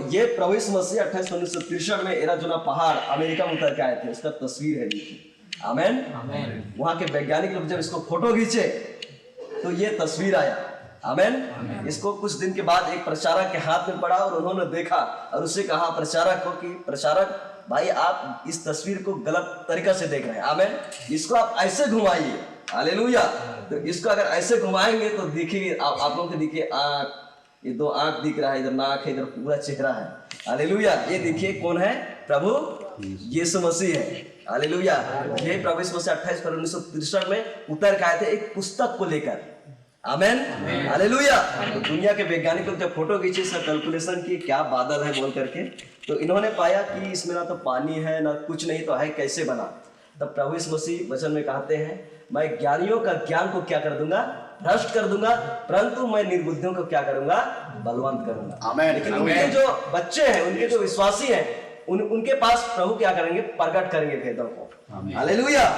ये प्रभु यीशु मसीह 28 में एराजोना पहाड़ अमेरिका में उतर के आए थे, उसका तस्वीर है देखिए। आमेन। वहां के वैज्ञानिक लोग जब इसको फोटो खींचे तो ये तस्वीर आया। आमेन। इसको कुछ दिन के बाद एक प्रचारक के हाथ में पड़ा और उन्होंने देखा और उससे कहा प्रचारक को कि प्रचारक भाई आप इस तस्वीर को गलत तरीका से देख रहे हैं। आमेन। इसको आप ऐसे घुमाइए। हालेलुया। तो इसको अगर ऐसे घुमाएंगे तो देखिए आप लोगों को दिखिए आंख, ये दो आंख दिख रहा है, इधर नाक है, इधर पूरा चेहरा है। हालेलुया। ये देखिए कौन है? प्रभु यीशु मसीह है। हालेलुया। ये प्रभु यीशु मसीह 28 फरवरी 1963 में उतर के आए थे एक पुस्तक को लेकर। आमेन। हालेलुया। तो दुनिया के वैज्ञानिक लोग जब फोटो खींचे, इसका कैलकुलेशन किए क्या बादल है बोल करके, तो इन्होंने पाया कि इसमें ना तो पानी है ना कुछ नहीं, तो है कैसे बना। तब प्रभु यीशु मसीह वचन में कहते हैं मैं ज्ञानियों का ज्ञान को क्या कर दूंगा? भ्रष्ट कर दूंगा, परंतु मैं निर्बुद्धियों को क्या करूंगा? बलवंत करूंगा। आमेन। लेकिन उनके जो बच्चे हैं, उनके जो विश्वासी हैं, उनके पास प्रभु क्या करेंगे? प्रकट करेंगे भेदों को। हालेलुया।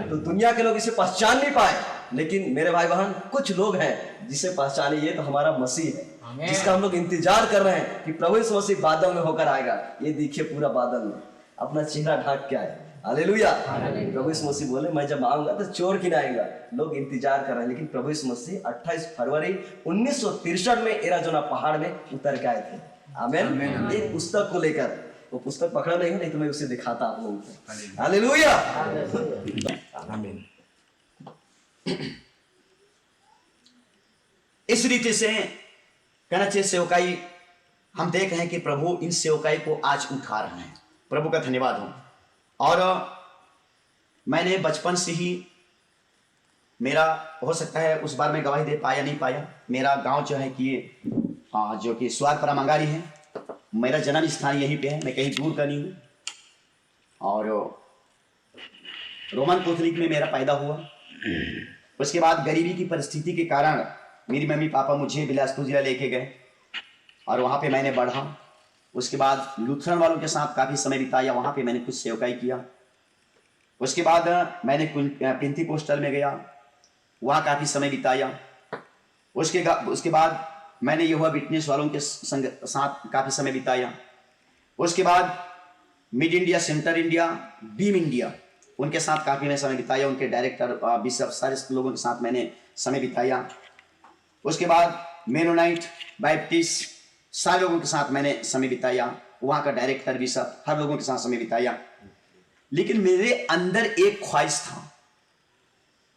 तो दुनिया के लोग इसे पहचान नहीं पाए, लेकिन मेरे भाई बहन कुछ लोग हैं जिसे पहचाने, ये तो हमारा मसीह है जिसका हम लोग इंतजार कर रहे हैं कि प्रभु यीशु मसीह बादल में होकर आएगा। ये देखिए पूरा बादल में अपना चेहरा ढाक के आए। हालेलुया। प्रभु यीशु मसीह बोले मैं जब आऊंगा तो चोर की आएगा। लोग इंतजार कर रहे हैं, लेकिन प्रभु यीशु मसीह 28 फरवरी 1963 में एराजोना पहाड़ में उतर के आए थे। आमेन। एक पुस्तक को लेकर, वो पुस्तक पकड़ा नहीं तो मैं उसे दिखाता आप लोगों को। हालेलुया। आमीन। इस रीति से कहना चाहिए सेवकाई हम देख रहे हैं कि प्रभु इन सेवकाई को आज उठा रहे हैं। प्रभु का धन्यवाद हो। और मैंने बचपन से ही, मेरा हो सकता है उस बार मैं गवाही दे पाया नहीं पाया, मेरा गांव जो है कि जो कि स्वारपरा मंगारी है, मेरा जन्म स्थान यहीं पे है, मैं कहीं दूर का नहीं हूँ। और रोमन कैथोलिक में मेरा पैदा हुआ। उसके बाद गरीबी की परिस्थिति के कारण मेरी मम्मी पापा मुझे बिलासपुर जिला लेके गए और वहाँ पे मैंने बढ़ा। उसके बाद लूथरन वालों के साथ काफ़ी समय बिताया, वहाँ पे मैंने कुछ सेवकाई किया। उसके बाद मैंने पेंतीकोस्टल में गया, वहाँ काफ़ी समय बिताया। उसके बाद मैंने यहोवा विटनेस वालों के साथ काफ़ी समय बिताया। उसके बाद mid India, centre India, beam India, उनके साथ काफ़ी मैं समय बिताया। उनके डायरेक्टर बिशप सारे लोगों के साथ मैंने समय बिताया। उसके बाद मेनोनाइट, बैप्टिस्ट, सारे लोगों के साथ मैंने समय बिताया। वहाँ का डायरेक्टर बिशप हर लोगों के साथ समय बिताया। लेकिन मेरे अंदर एक ख्वाहिश था,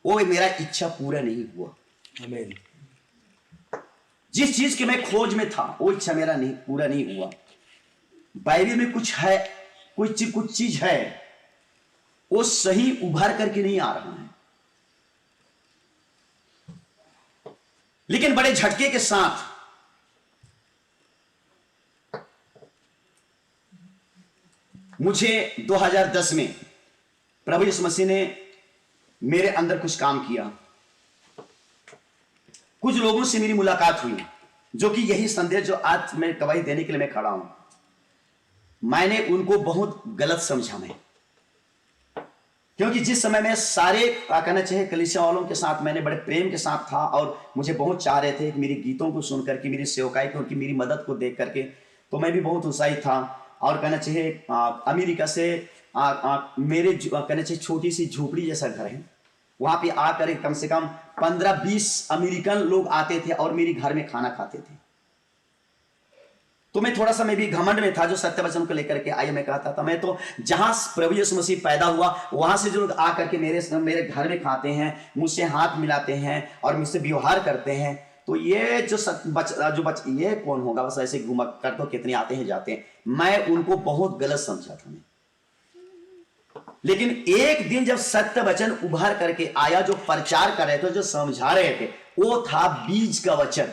वो मेरा इच्छा पूरा नहीं हुआ। आमीन। जिस चीज के मैं खोज में था वो इच्छा मेरा पूरा नहीं हुआ। बाइबल में कुछ है, कुछ चीज है, वो सही उभर करके नहीं आ रहा है। लेकिन बड़े झटके के साथ मुझे 2010 में प्रभु यीशु मसीह ने मेरे अंदर कुछ काम किया। कुछ लोगों से मेरी मुलाकात हुई, जो कि यही संदेश जो आज मैं गवाही देने के लिए मैं खड़ा हूं, मैंने उनको बहुत गलत समझा। मैं क्योंकि जिस समय मैं सारे कहना चाहिए कलीसिया वालों के साथ मैंने बड़े प्रेम के साथ था और मुझे बहुत चाह रहे थे कि मेरे गीतों को सुन करके, मेरी सेवकाई को, मेरी मदद को देख करके, तो मैं भी बहुत उत्साहित था। और कहना चाहिए अमेरिका से मेरे कहना चाहिए छोटी सी झोपड़ी जैसा घर है, वहां पे आकर कम से कम 15-20 अमेरिकन लोग आते थे और मेरे घर में खाना खाते थे। तो मैं थोड़ा सा मैं भी घमंड में था, जो सत्य वचन को लेकर के आइए मैं कहता था, मैं तो जहां प्रभु यीशु मसीह पैदा हुआ वहां से जो लोग आकर के मेरे घर में खाते हैं, मुझसे हाथ मिलाते हैं और मुझसे व्यवहार करते हैं, तो ये ये कौन होगा? बस ऐसे घुमक कर तो कितने आते हैं जाते हैं। मैं उनको बहुत गलत समझा था मैं। लेकिन एक दिन जब सत्य वचन उभर करके आया, जो प्रचार कर रहे थे, जो समझा रहे थे, वो था बीज का वचन।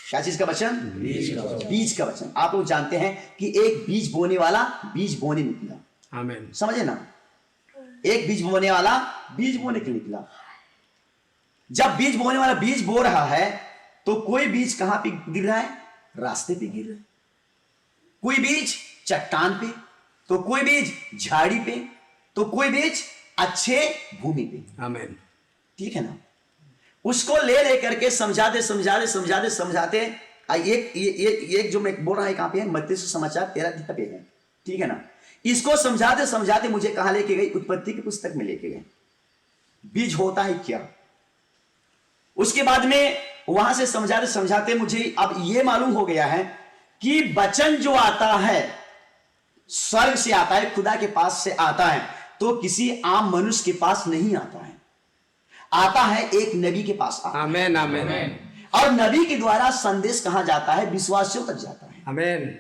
क्या चीज का वचन? बीज का वचन। आप लोग जानते हैं कि एक बीज बोने वाला बीज बोने निकला। आमीन। समझे ना? एक बीज बोने वाला बीज बोने के निकला। जब बीज बोने वाला बीज बो रहा है तो कोई बीज कहां पे गिर रहा है? रास्ते पे गिर रहा है। कोई बीज चट्टान पे, तो कोई बीज झाड़ी पे, तो कोई बीज अच्छे भूमि पे। आमीन। ठीक है ना? उसको ले लेकर के समझाते एक जो मैं बोल रहा है कहां पे है, मत्ती सुसमाचार 13 पे है, ठीक है ना। इसको समझाते समझाते मुझे कहां लेके गई, उत्पत्ति की पुस्तक में लेके गए। बीज होता है क्या, उसके बाद में वहां से समझाते समझाते मुझे अब यह मालूम हो गया है कि वचन जो आता है स्वर्ग से आता है, खुदा के पास से आता है, तो किसी आम मनुष्य के पास नहीं आता है, आता है एक नबी के पास आता है। आमेन आमेन और नबी के द्वारा संदेश कहां जाता है, विश्वासियों तक जाता है। आमेन।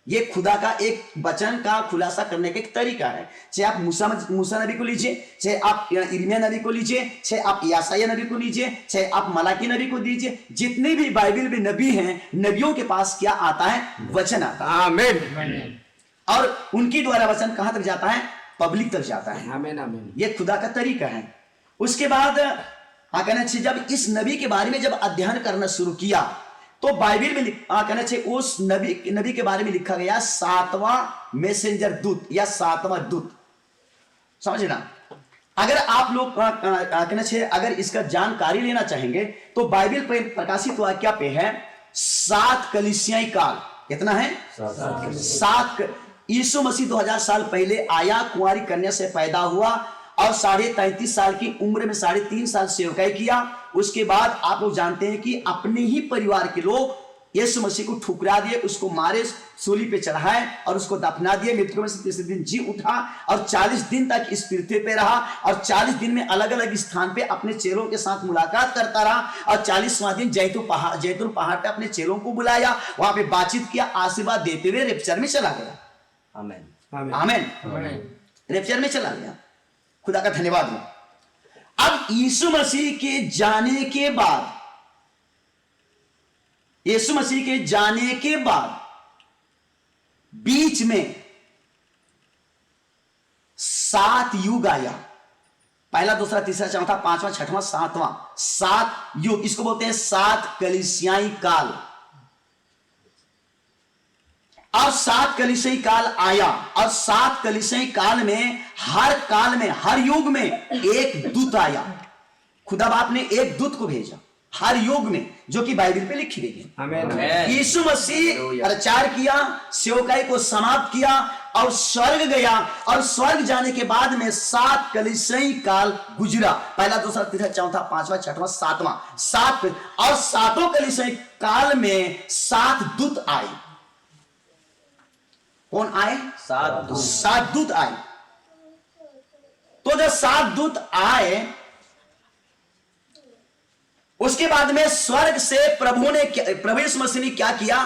ये खुदा का एक वचन का खुलासा करने का एक तरीका है। चाहे आप मूसा नबी को लीजिए, चाहे आप इर्मिया नबी को लीजिए, चाहे आप यासाया नबी को लीजिए, चाहे आप मलाकी नबी को दीजिए, जितने भी बाइबल में नबी हैं, नबियों के पास क्या आता है, वचन आता है। आमेन और उनके द्वारा वचन कहां तक जाता है, पब्लिक तक जाता है। आमेन आमेन। ये खुदा का तरीका है। उसके बाद कहना चाहिए जब इस नबी के बारे में जब अध्ययन करना शुरू किया, तो बाइबल में कहना चाहिए उस नबी के बारे में लिखा गया 7वां मैसेंजर दूत या 7वां दूत, समझे ना। अगर आप लोग कहना चाहिए अगर इसका जानकारी लेना चाहेंगे तो बाइबल पे प्रकाशित वाक्य पे है 7 कलीसियाई काल। कितना है, 7। यीशु मसीह 2000 साल पहले आया, कुंवारी कन्या से पैदा हुआ और 33.5 साल की उम्र में 3.5 साल सेवकाई किया। उसके बाद आप लोग जानते हैं कि अपने ही परिवार के लोग यीशु मसीह को ठुकरा दिए, उसको मारे, सूली पे चढ़ाए और उसको दफना दिए। मृतकों में से तीसरे दिन जी उठा और 40 दिन तक इस पृथ्वी पे रहा और 40 दिन में अलग अलग स्थान पे अपने चेलों के साथ मुलाकात करता रहा और 40वां दिन जैतून पहाड़ पे अपने चेलों को बुलाया, वहां पे बातचीत किया, आशीर्वाद देते हुए रेप्चर में चला गया। आमेन आमेन। रेप्चर में चला गया। खुदा का धन्यवाद हो। अब यीशु मसीह के जाने के बाद, यीशु मसीह के जाने के बाद बीच में 7 युग आया। पहला, दूसरा, तीसरा, चौथा, पांचवा, छठवां, सातवां, 7 युग। इसको बोलते हैं 7 कलीसियाई काल। और 7 कलीसियाई काल आया और 7 कलीसियाई काल में हर युग में एक दूत आया। खुदा बाप ने एक दूत को भेजा हर युग में, जो कि बाइबल पे लिखी गई है। आमेन। यीशु मसीह प्रचार किया, सेवकाई को समाप्त किया और स्वर्ग गया। और स्वर्ग जाने के बाद में 7 कलीसियाई काल गुजरा। पहला, दूसरा, तीसरा, चौथा, पांचवा, छठवां, सातवां, 7। और 7 कलीसियाई काल में 7 दूत आए। कौन आए, 7 दूत आए। तो जब 7 दूत आए, उसके बाद में स्वर्ग से प्रभु यीशु मसीह ने क्या किया,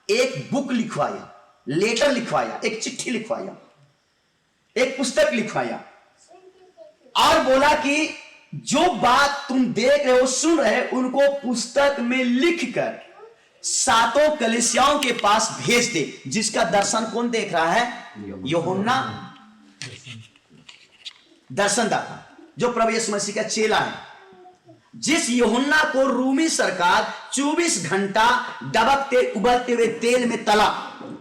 एक बुक लिखवाया, लेटर लिखवाया, एक चिट्ठी लिखवाया, एक पुस्तक लिखवाया और बोला कि जो बात तुम देख रहे हो, सुन रहे हो, उनको पुस्तक में लिखकर 7 कलीसियाओं के पास भेज दे। जिसका दर्शन कौन देख रहा है, यूहन्ना दर्शनदाता, जो प्रभु यीशु मसीह का चेला है। जिस यूहन्ना को रूमी सरकार 24 घंटा दबकते उबलते हुए तेल में तला,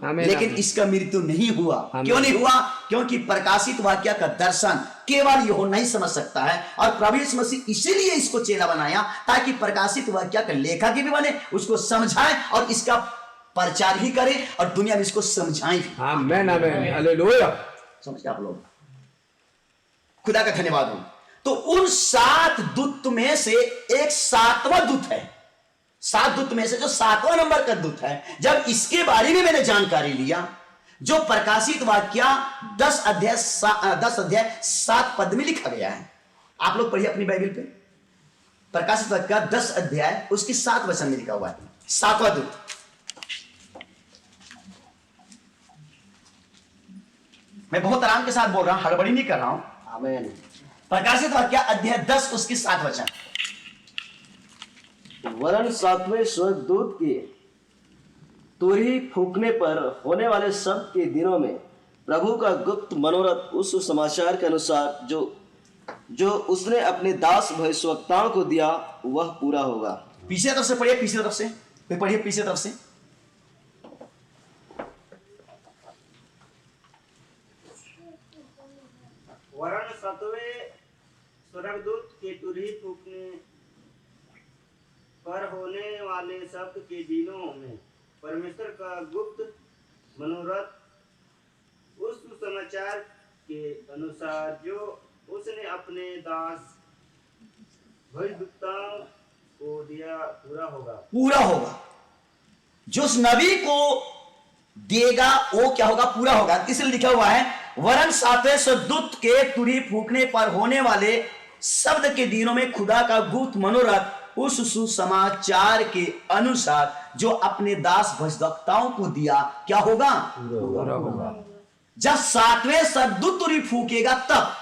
आमेन, लेकिन आमेन। इसका मृत्यु नहीं हुआ। आमेन। क्यों नहीं हुआ, क्योंकि प्रकाशित वाक्य का दर्शन केवल यूहन्ना ही समझ सकता है। और प्रभु यीशु मसीह इसीलिए इसको चेला बनाया, ताकि प्रकाशित वाक्य का लेखक भी बने, उसको समझाए और इसका प्रचार ही करे और दुनिया में इसको समझाए भी। आमेन आमेन। हालेलुया। समझ आप लोग, खुदा का धन्यवाद हो। तो उन 7 दूत में से एक 7वां दूत है। 7 दूत में से जो 7वां नंबर का दूत है, जब इसके बारे में मैंने जानकारी लिया, जो प्रकाशित वाक्य 10 अध्याय 7 पद में लिखा गया है। आप लोग पढ़िए अपनी बाइबल पे, प्रकाशित वाक्य 10 अध्याय उसकी 7 वचन में लिखा हुआ है, 7वां दूत। मैं बहुत आराम के साथ बोल रहा हूं, हड़बड़ी नहीं कर रहा हूं। आमेन। प्रकाशित वाक्य अध्याय 10 उसकी 7 वचन। वरन 7वें स्वर्गदूत की तुरही फूंकने पर होने वाले सब के दिनों में प्रभु का गुप्त मनोरथ उस सुसमाचार के अनुसार जो उसने अपने दास भविष्यवक्ताओं को दिया, वह पूरा होगा। पीछे तरफ से पढ़िए, पीछे तरफ से पढ़िए, पीछे तरफ से। वरन 7वें स्वर्गदूत के तुरही फूंकने पर होने वाले शब्द के दिनों में परमेश्वर का गुप्त मनोरथ उस सुसमाचार के अनुसार जो उसने अपने दास भविष्यद्वक्ताओं को दिया पूरा होगा। पूरा होगा। जो उस नबी को देगा वो क्या होगा? पूरा होगा। इसलिए लिखा हुआ है, वरन सातवें स्वर्गदूत के तुरही फूंकने पर होने वाले शब्द के दिनों में खुदा का गुप्त मनोरथ उस सुसमाचार के अनुसार जो अपने दास भविष्यद्वक्ताओं को दिया क्या होगा? पूरा होगा। जब सातवें स्वर्गदूत तुरही फूंकेगा तब,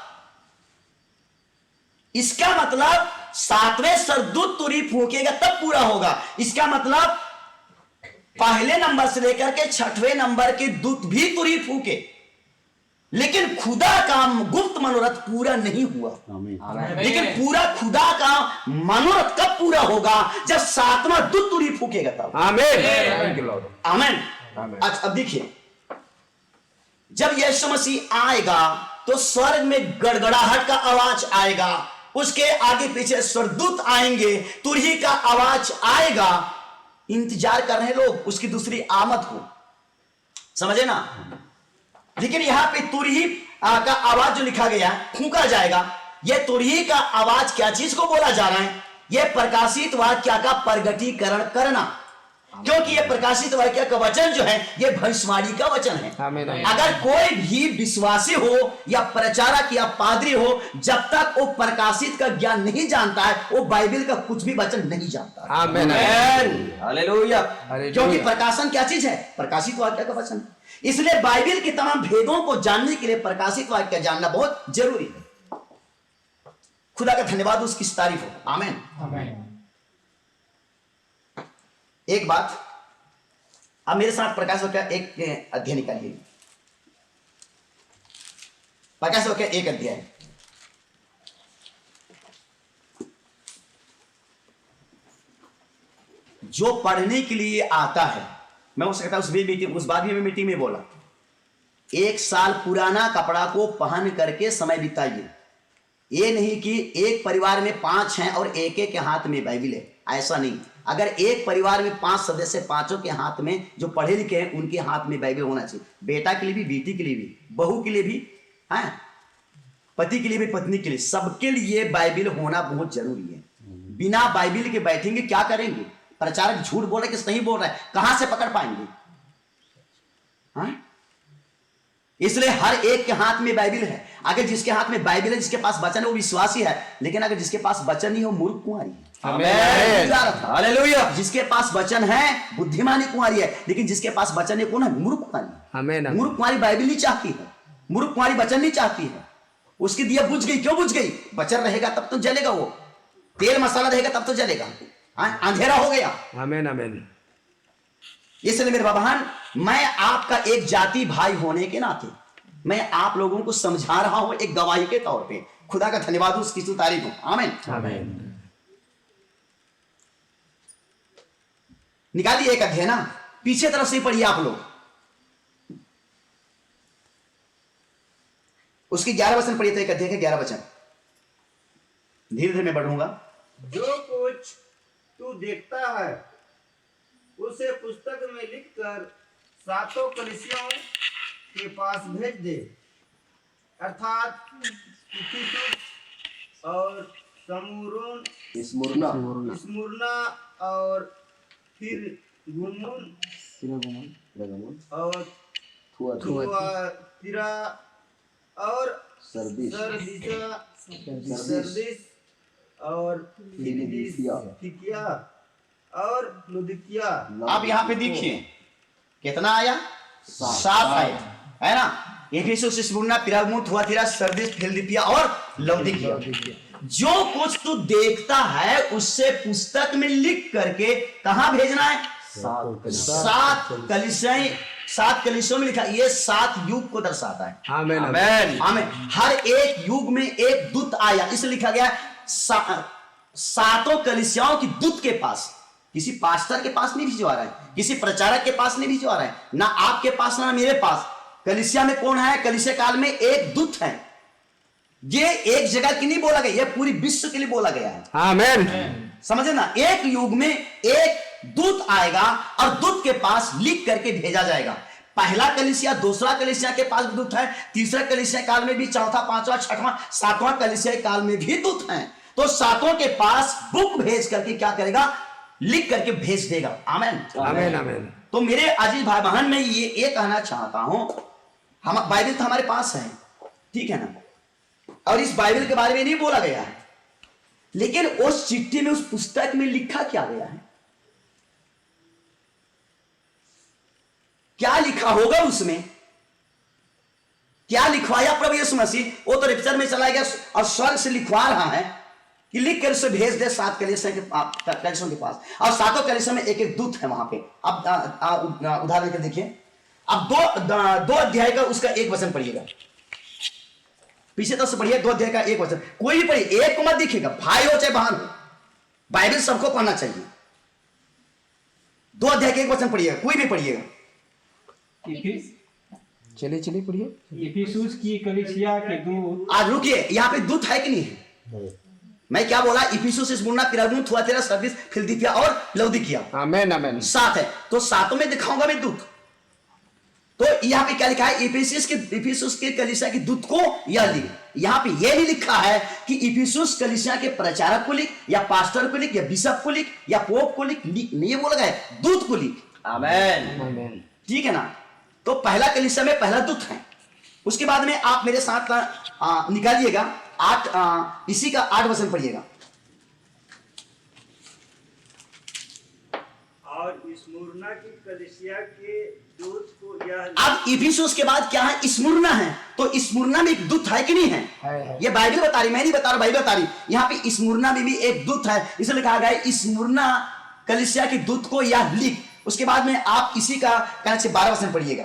इसका मतलब सातवें स्वर्गदूत तुरही फूंकेगा तब पूरा होगा। इसका मतलब पहले नंबर से लेकर के छठवें नंबर के दूत भी तुरही फूके, लेकिन खुदा का गुप्त मनोरथ पूरा नहीं हुआ। लेकिन पूरा खुदा का मनोरथ कब पूरा होगा? जब सातवां दूत तुरही फूकेगा तब। आमीन। आमीन। अच्छा अब देखिए, जब यीशु मसीह आएगा तो स्वर्ग में गड़गड़ाहट का आवाज आएगा, उसके आगे पीछे स्वर्गदूत आएंगे, तुरही का आवाज आएगा। इंतजार कर रहे हैं लोग उसकी दूसरी आमद को, समझे ना? लेकिन यहां पे तुरही का आवाज जो लिखा गया है, फूंका जाएगा, यह तुरही का आवाज क्या चीज को बोला जा रहा है? यह प्रकाशित वाक्य का प्रगटीकरण करना, क्योंकि यह प्रकाशित वाक्य का वचन जो है यह भविष्यवाणी का वचन है। आमीन। अगर कोई भी विश्वासी हो या प्रचारक या पादरी हो, जब तक वो प्रकाशित का ज्ञान नहीं जानता है, वो बाइबल का कुछ भी वचन नहीं जानता। आमीन। हालेलुया। क्योंकि प्रकाशन क्या चीज है? प्रकाशित वाक्य का वचन। इसलिए बाइबल के तमाम भेदों को जानने के लिए प्रकाशित वाक्य जानना बहुत जरूरी है। खुदा का धन्यवाद, उसकी तारीफ हो। आमीन। एक बात, अब मेरे साथ प्रकाश वाक्य एक अध्याय निकालिए। प्रकाश वाक्य एक अध्याय, जो पढ़ने के लिए आता है, मैं हो सकता उस बात भी मीटिंग में बोला, 1 साल पुराना कपड़ा को पहन करके समय बिताइए। ये नहीं कि एक परिवार में 5 हैं और एक एक के हाथ में बाइबल है, ऐसा नहीं। अगर एक परिवार में 5 सदस्य, पांचों के हाथ में, जो पढ़े लिखे हैं उनके हाथ में बाइबल होना चाहिए। बेटा के लिए भी, बेटी के लिए भी, बहू के लिए भी, है पति के लिए भी, पत्नी के लिए, सबके लिए बाइबल होना बहुत जरूरी है। बिना बाइबल के बैठेंगे क्या करेंगे? प्रचारक झूठ बोल रहे कि सही बोल रहा है, कहां से पकड़ पाएंगे? हाँ? इसलिए हर एक के हाथ में बाइबल है। अगर जिसके हाथ में बाइबल है, जिसके पास वचन है, वो विश्वासी है। लेकिन अगर जिसके पास वचन नहीं हो, मूर्ख कुंवारी है। हालेलुया। जिसके पास वचन है, बुद्धिमानी कुंवारी है। लेकिन जिसके पास वचन है, कौन है? मूर्ख कुंवारी। मूर्ख कुंवारी बाइबल नहीं चाहती है, मूर्ख कुंवारी वचन नहीं चाहती है। उसकी दिया बुझ गई। क्यों बुझ गई? वचन रहेगा तब तो जलेगा, वो तेल मसाला रहेगा तब तो जलेगा। अंधेरा हो गया। आमीन। आमीन। इसलिए मेरे बहन, मैं आपका एक जाति भाई होने के नाते मैं आप लोगों को समझा रहा हूं एक गवाही के तौर पे। खुदा का धन्यवाद, उसकी तारीफ हो। आमीन। आमीन। निकालिए एक अध्याय ना, पीछे तरफ से पढ़िए आप लोग, उसकी 11 वचन पढ़िए। तो एक अध्याय के 11 वचन, धीरे धीरे मैं बढ़ूंगा। जो कुछ तू देखता है उसे पुस्तक में लिखकर 7 कलीसियाओं के पास भेज दे, अर्थात इफिसुस और समूरोन, स्मुरना और फिर गुमुन और थुआतीरा और सरदीस और फिलिदिया और लुदिकिया। आप यहाँ पे देखिए कितना आया? 7 आया, है ना? Ephesus, Smyrna, Pergamum, Thyatira, Sardis, फिलदिपिया और लौदीकिया। जो कुछ तू देखता है उससे पुस्तक में लिख करके कहां भेजना है? 7 कलीसियों में लिखा। ये 7 युग को दर्शाता है। आमीन। आमीन। आमीन। हर एक युग में एक दूत आया, इसलिए लिखा गया 7 कलीसियाओं की दूत के पास। किसी पास्टर के पास नहीं भिजवा रहा है, किसी प्रचारक के पास नहीं भिजवा रहा है, ना आपके पास ना मेरे पास। कलीसिया में कौन है? कलीसिया काल में एक दूत है। ये एक जगह की नहीं बोला गया, ये पूरी विश्व के लिए बोला गया है। आमीन। समझे ना, एक युग में एक दूत आएगा और दूत के पास लिख करके भेजा जाएगा। पहला कलीसिया, दूसरा कलीसिया के पास भी दूत है, तीसरा कलीसिया काल में भी, चौथा, पांचवा, छठवां, सातवां कलीसिया काल में भी दूत है। तो सातों के पास बुक भेज करके क्या करेगा, लिख करके भेज देगा। आमेन आमेन आमेन। तो मेरे अजीज भाई बहन, मैं ये कहना चाहता हूं, हम बाइबल तो हमारे पास है, ठीक है ना, और इस बाइबल के बारे में नहीं बोला गया है, लेकिन उस चिट्ठी में, उस पुस्तक में लिखा क्या गया है, क्या लिखा होगा उसमें, क्या लिखवाया प्रभु यीशु मसीह, वो तो रिक्चर में चला गया और स्वर्ग से लिखवा रहा है कि लिख कर उसे भेज दे 7 कलीसिया के पास, और 7 कलीसिया में एक एक दूत है वहां पे। अब उदाहरण के देखिए, अब दो अध्याय का उसका एक वचन पढ़िएगा, पीछे तो से पढ़िए, 2 अध्याय का एक वचन, कोई भी पढ़िए, एक को मत दिखेगा, भाई हो चाहे बहन हो, बाइबल सबको पढ़ना चाहिए। 2 अध्याय के एक वचन पढ़िएगा, कोई भी पढ़िएगा। चलिए चलिए पढ़िए। इफिसुस की कलीसिया के दूत। आज रुकिए, यहाँ पे दूत है कि नहीं है? मैं क्या बोला, इफिसुस, स्मुर्ना, पिरगमुन, थुआतीरा, सरदीस, फिलदिफिया और लौदीकिया, आमेन आमेन। 7 है। तो 7 में दिखाऊंगा मैं दूत। तो यहाँ पे क्या लिखा है, इफिसुस के कलीसिया के दूत को यह लिख, यहाँ पे यह नहीं लिखा है कि इफिसुस कलीसिया के प्रचारक को लिख, या पास्टर को लिख, या बिशप को लिख, या पोप को लिख, नहीं बोला गया, दूत को लिख। आमेन आमेन। ठीक है ना। तो पहला कलीसिया में पहला दूत है। उसके बाद में आप मेरे साथ निकालिएगा 8, इसी का 8 वचन पढ़िएगा। और स्मुरना की कलीसिया के दूत को यह। अब इफिसुस के बाद क्या है, स्मुरना है। तो स्मुरना में एक दूत है कि नहीं है? है। ये बाइबल बता रही, मैं नहीं बता रहा, बाइबल बता रही। यहाँ पे स्मुरना में भी एक दूत है, इसलिए कहा गया है स्मुरना कलीसिया के दूत को यह लिख। उसके बाद में आप इसी का 12 वचन पढ़िएगा।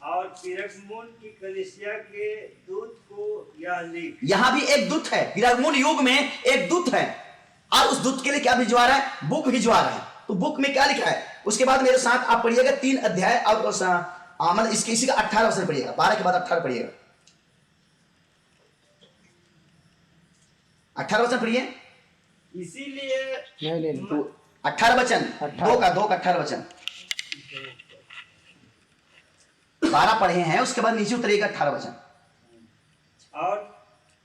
और पिरगमुन की कलीसिया के दूत को यह लिख। यहां भी एक दूत है, पिरगमुन युग में एक दूत है, और उस दूत के लिए क्या भिजवा रहा है, बुक भिजवा रहा है। तो बुक में क्या लिखा है, उसके बाद मेरे साथ आप पढ़िएगा 3 अध्याय और मतलब इसी का 18 वचन पढ़िएगा, 12 के बाद 18 पढ़िएगा। 18 वचन पढ़िए, इसीलिए तो 18 वचन, 2 का 18 वचन, 12 पढ़े हैं, उसके बाद नीचे उतरेगा 18 वचन। और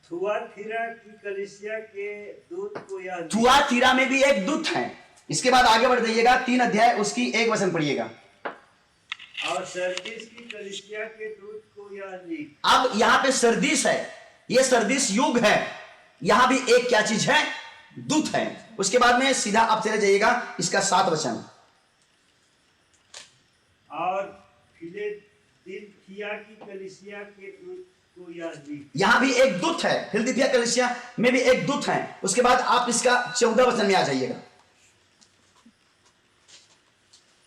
थुआतीरा की कलीसिया के दूत को यह लिख। थुआतीरा में भी एक दूत है। इसके बाद आगे बढ़ जाइएगा, 3 अध्याय उसकी 1 वचन पढ़िएगा। और सरदीस की कलीसिया के दूत को यह लिख। अब यहाँ पे सरदीस है, ये सरदीस युग है, यहां भी एक क्या चीज है, दूत है। उसके बाद में सीधा आप चले जाइएगा इसका 7 वचन। और फिलदिफिया की कलीसिया के दूत को यह लिख। यहां भी एक दूत है, फिलदिफिया कलीसिया में भी एक दूत है। उसके बाद आप इसका 14 वचन में आ जाइएगा,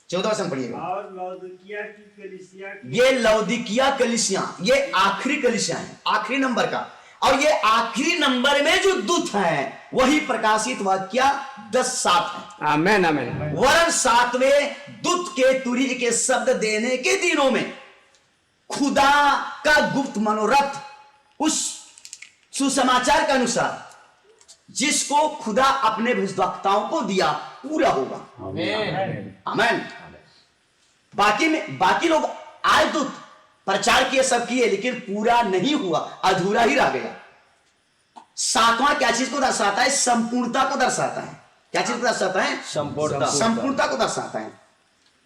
14 वचन पढ़िएगा। और लौदीकिया की कलीसिया के। ये लौदीकिया कलीसिया, ये आखिरी कलीसिया है, आखिरी नंबर का, और ये आखिरी नंबर में जो दूत है वही प्रकाशित वाक्य 10:7 है। आमेन आमेन। वरन 7वें दूत के तुरी के शब्द देने के दिनों में खुदा का गुप्त मनोरथ उस सुसमाचार के अनुसार जिसको खुदा अपने भविष्यवक्ताओं को दिया पूरा होगा। आमेन। बाकी लोग आए, दूत प्रचार किए, सब किए, लेकिन पूरा नहीं हुआ, अधूरा ही रह गया। 7वां क्या चीज को दर्शाता है, संपूर्णता को दर्शाता है। क्या चीज को दर्शाता है, संपूर्णता को दर्शाता है।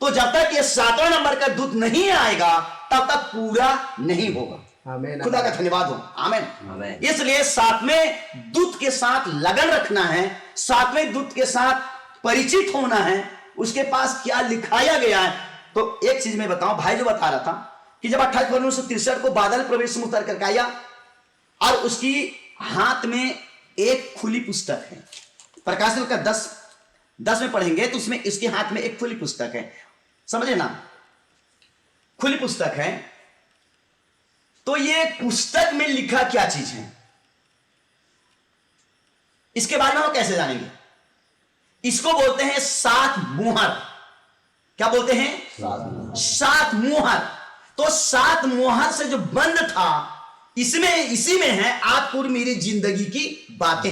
तो जब तक ये 7वां नंबर का दूत नहीं आएगा तब तक पूरा नहीं होगा। आमेन। खुदा का धन्यवाद हो। आमेन। इसलिए 7वें दूत के साथ लगन रखना है, 7वें दूत के साथ परिचित होना है, उसके पास क्या लिखाया गया है। तो एक चीज मैं बताऊं, भाई जो बता रहा था कि जब 28 फरवरी 1963 को बादल प्रवेश में उतर करके आया और उसकी हाथ में एक खुली पुस्तक है, प्रकाशन का 10 में पढ़ेंगे तो उसमें इसके हाथ में एक खुली पुस्तक है, समझे ना, खुली पुस्तक है। तो ये पुस्तक में लिखा क्या चीज है, इसके बारे में हम कैसे जानेंगे। इसको बोलते हैं 7 मुहर। क्या बोलते हैं, 7 मुहर। तो 7 मुहर से जो बंद था, इसी में है आपको मेरी जिंदगी की बातें।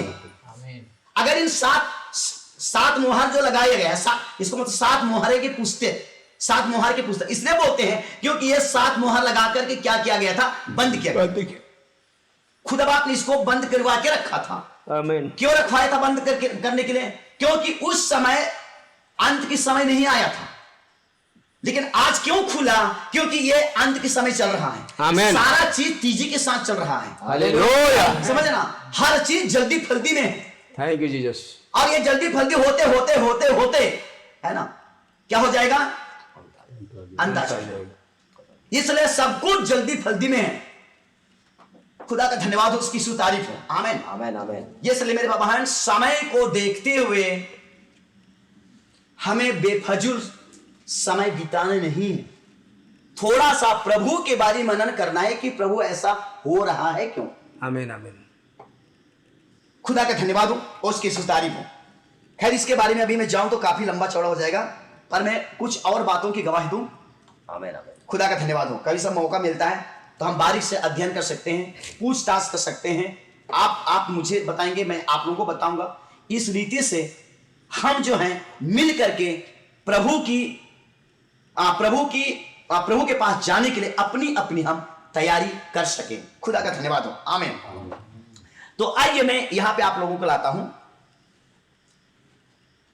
अगर इन सात मोहर जो लगाए गए हैं, इसको मतलब 7 मोहरे की पुस्तक, 7 मोहर की पुस्तक इसलिए बोलते हैं क्योंकि ये 7 मोहर लगा करके क्या किया गया था? बंद किया गया। खुदा बाप ने इसको बंद करवा के रखा था। आमीन। क्यों रखवाया था बंद करने के लिए? क्योंकि उस समय अंत की समय नहीं आया था। लेकिन आज क्यों खुला? क्योंकि ये अंत की समय चल रहा है। आमीन। सारा चीज तेजी के साथ चल रहा है। हालेलुया। समझना, हर चीज जल्दी फल्दी में है। Thank you Jesus. और ये जल्दी फल्दी होते होते होते होते है ना, क्या हो जाएगा? अंदाज। इसलिए सब कुछ जल्दी फल्दी में है। खुदा का धन्यवाद हो, उसकी सुतारीफ हो। आमीन आमेन आमेन। इसलिए मेरे बहन, समय को देखते हुए हमें बेफजूल समय बिताना नहीं है। थोड़ा सा प्रभु के बारे में मनन करना है कि प्रभु ऐसा हो रहा है क्यों। आमीन आमीन। खुदा का धन्यवाद हो और उसकी सुतारीफ हो। खैर, इसके बारे में अभी मैं जाऊं तो काफी लंबा चौड़ा हो जाएगा, पर मैं कुछ और बातों की गवाही दूं। आमेन आमेन। खुदा का धन्यवाद हो। कभी सब मौका मिलता है तो हम बारीक से अध्ययन कर सकते हैं, पूछताछ कर सकते हैं। आप मुझे बताएंगे, मैं आप लोगों को बताऊंगा। इस रीति से हम जो हैं मिल करके प्रभु के पास जाने के लिए अपनी अपनी हम तैयारी कर सके। खुदा का धन्यवाद हो। आमीन। तो आइए मैं यहां पे आप लोगों को लाता हूं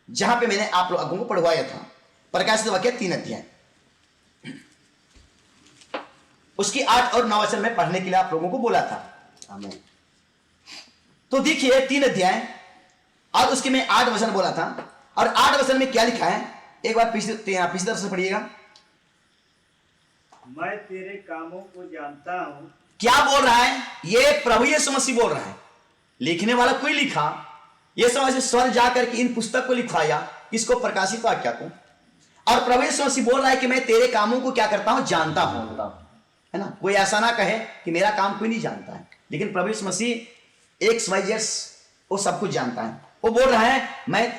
जहां पे मैंने आप लोगों को पढ़वाया था, प्रकाशित वाक्य 3 अध्याय, उसकी 8 और 9 वचन में पढ़ने के लिए आप लोगों को बोला था। आमेन। तो देखिए 3 अध्याय और उसके में 8 वचन बोला था, और 8 वचन में क्या लिखा है? एक बार पिछली तरफ से पढ़िएगा। मैं तेरे कामों को जानता हूं। क्या बोल रहा है? ये प्रभु यीशु मसीह बोल रहा है। लिखने वाला कोई लिखा, यीशु मसीह स्वर जाकर के इन पुस्तक को लिखवाया, किसको? प्रकाशित वाक्य को। और प्रभु यीशु मसीह बोल रहा है कि मैं तेरे कामों को क्या करता हूं? जानता हूं, है ना। कोई ऐसा ना कहे कि मेरा काम कोई नहीं जानता है, लेकिन प्रभु यीशु मसीह XYZ वो सब कुछ जानता है। वो बोल रहा है मैं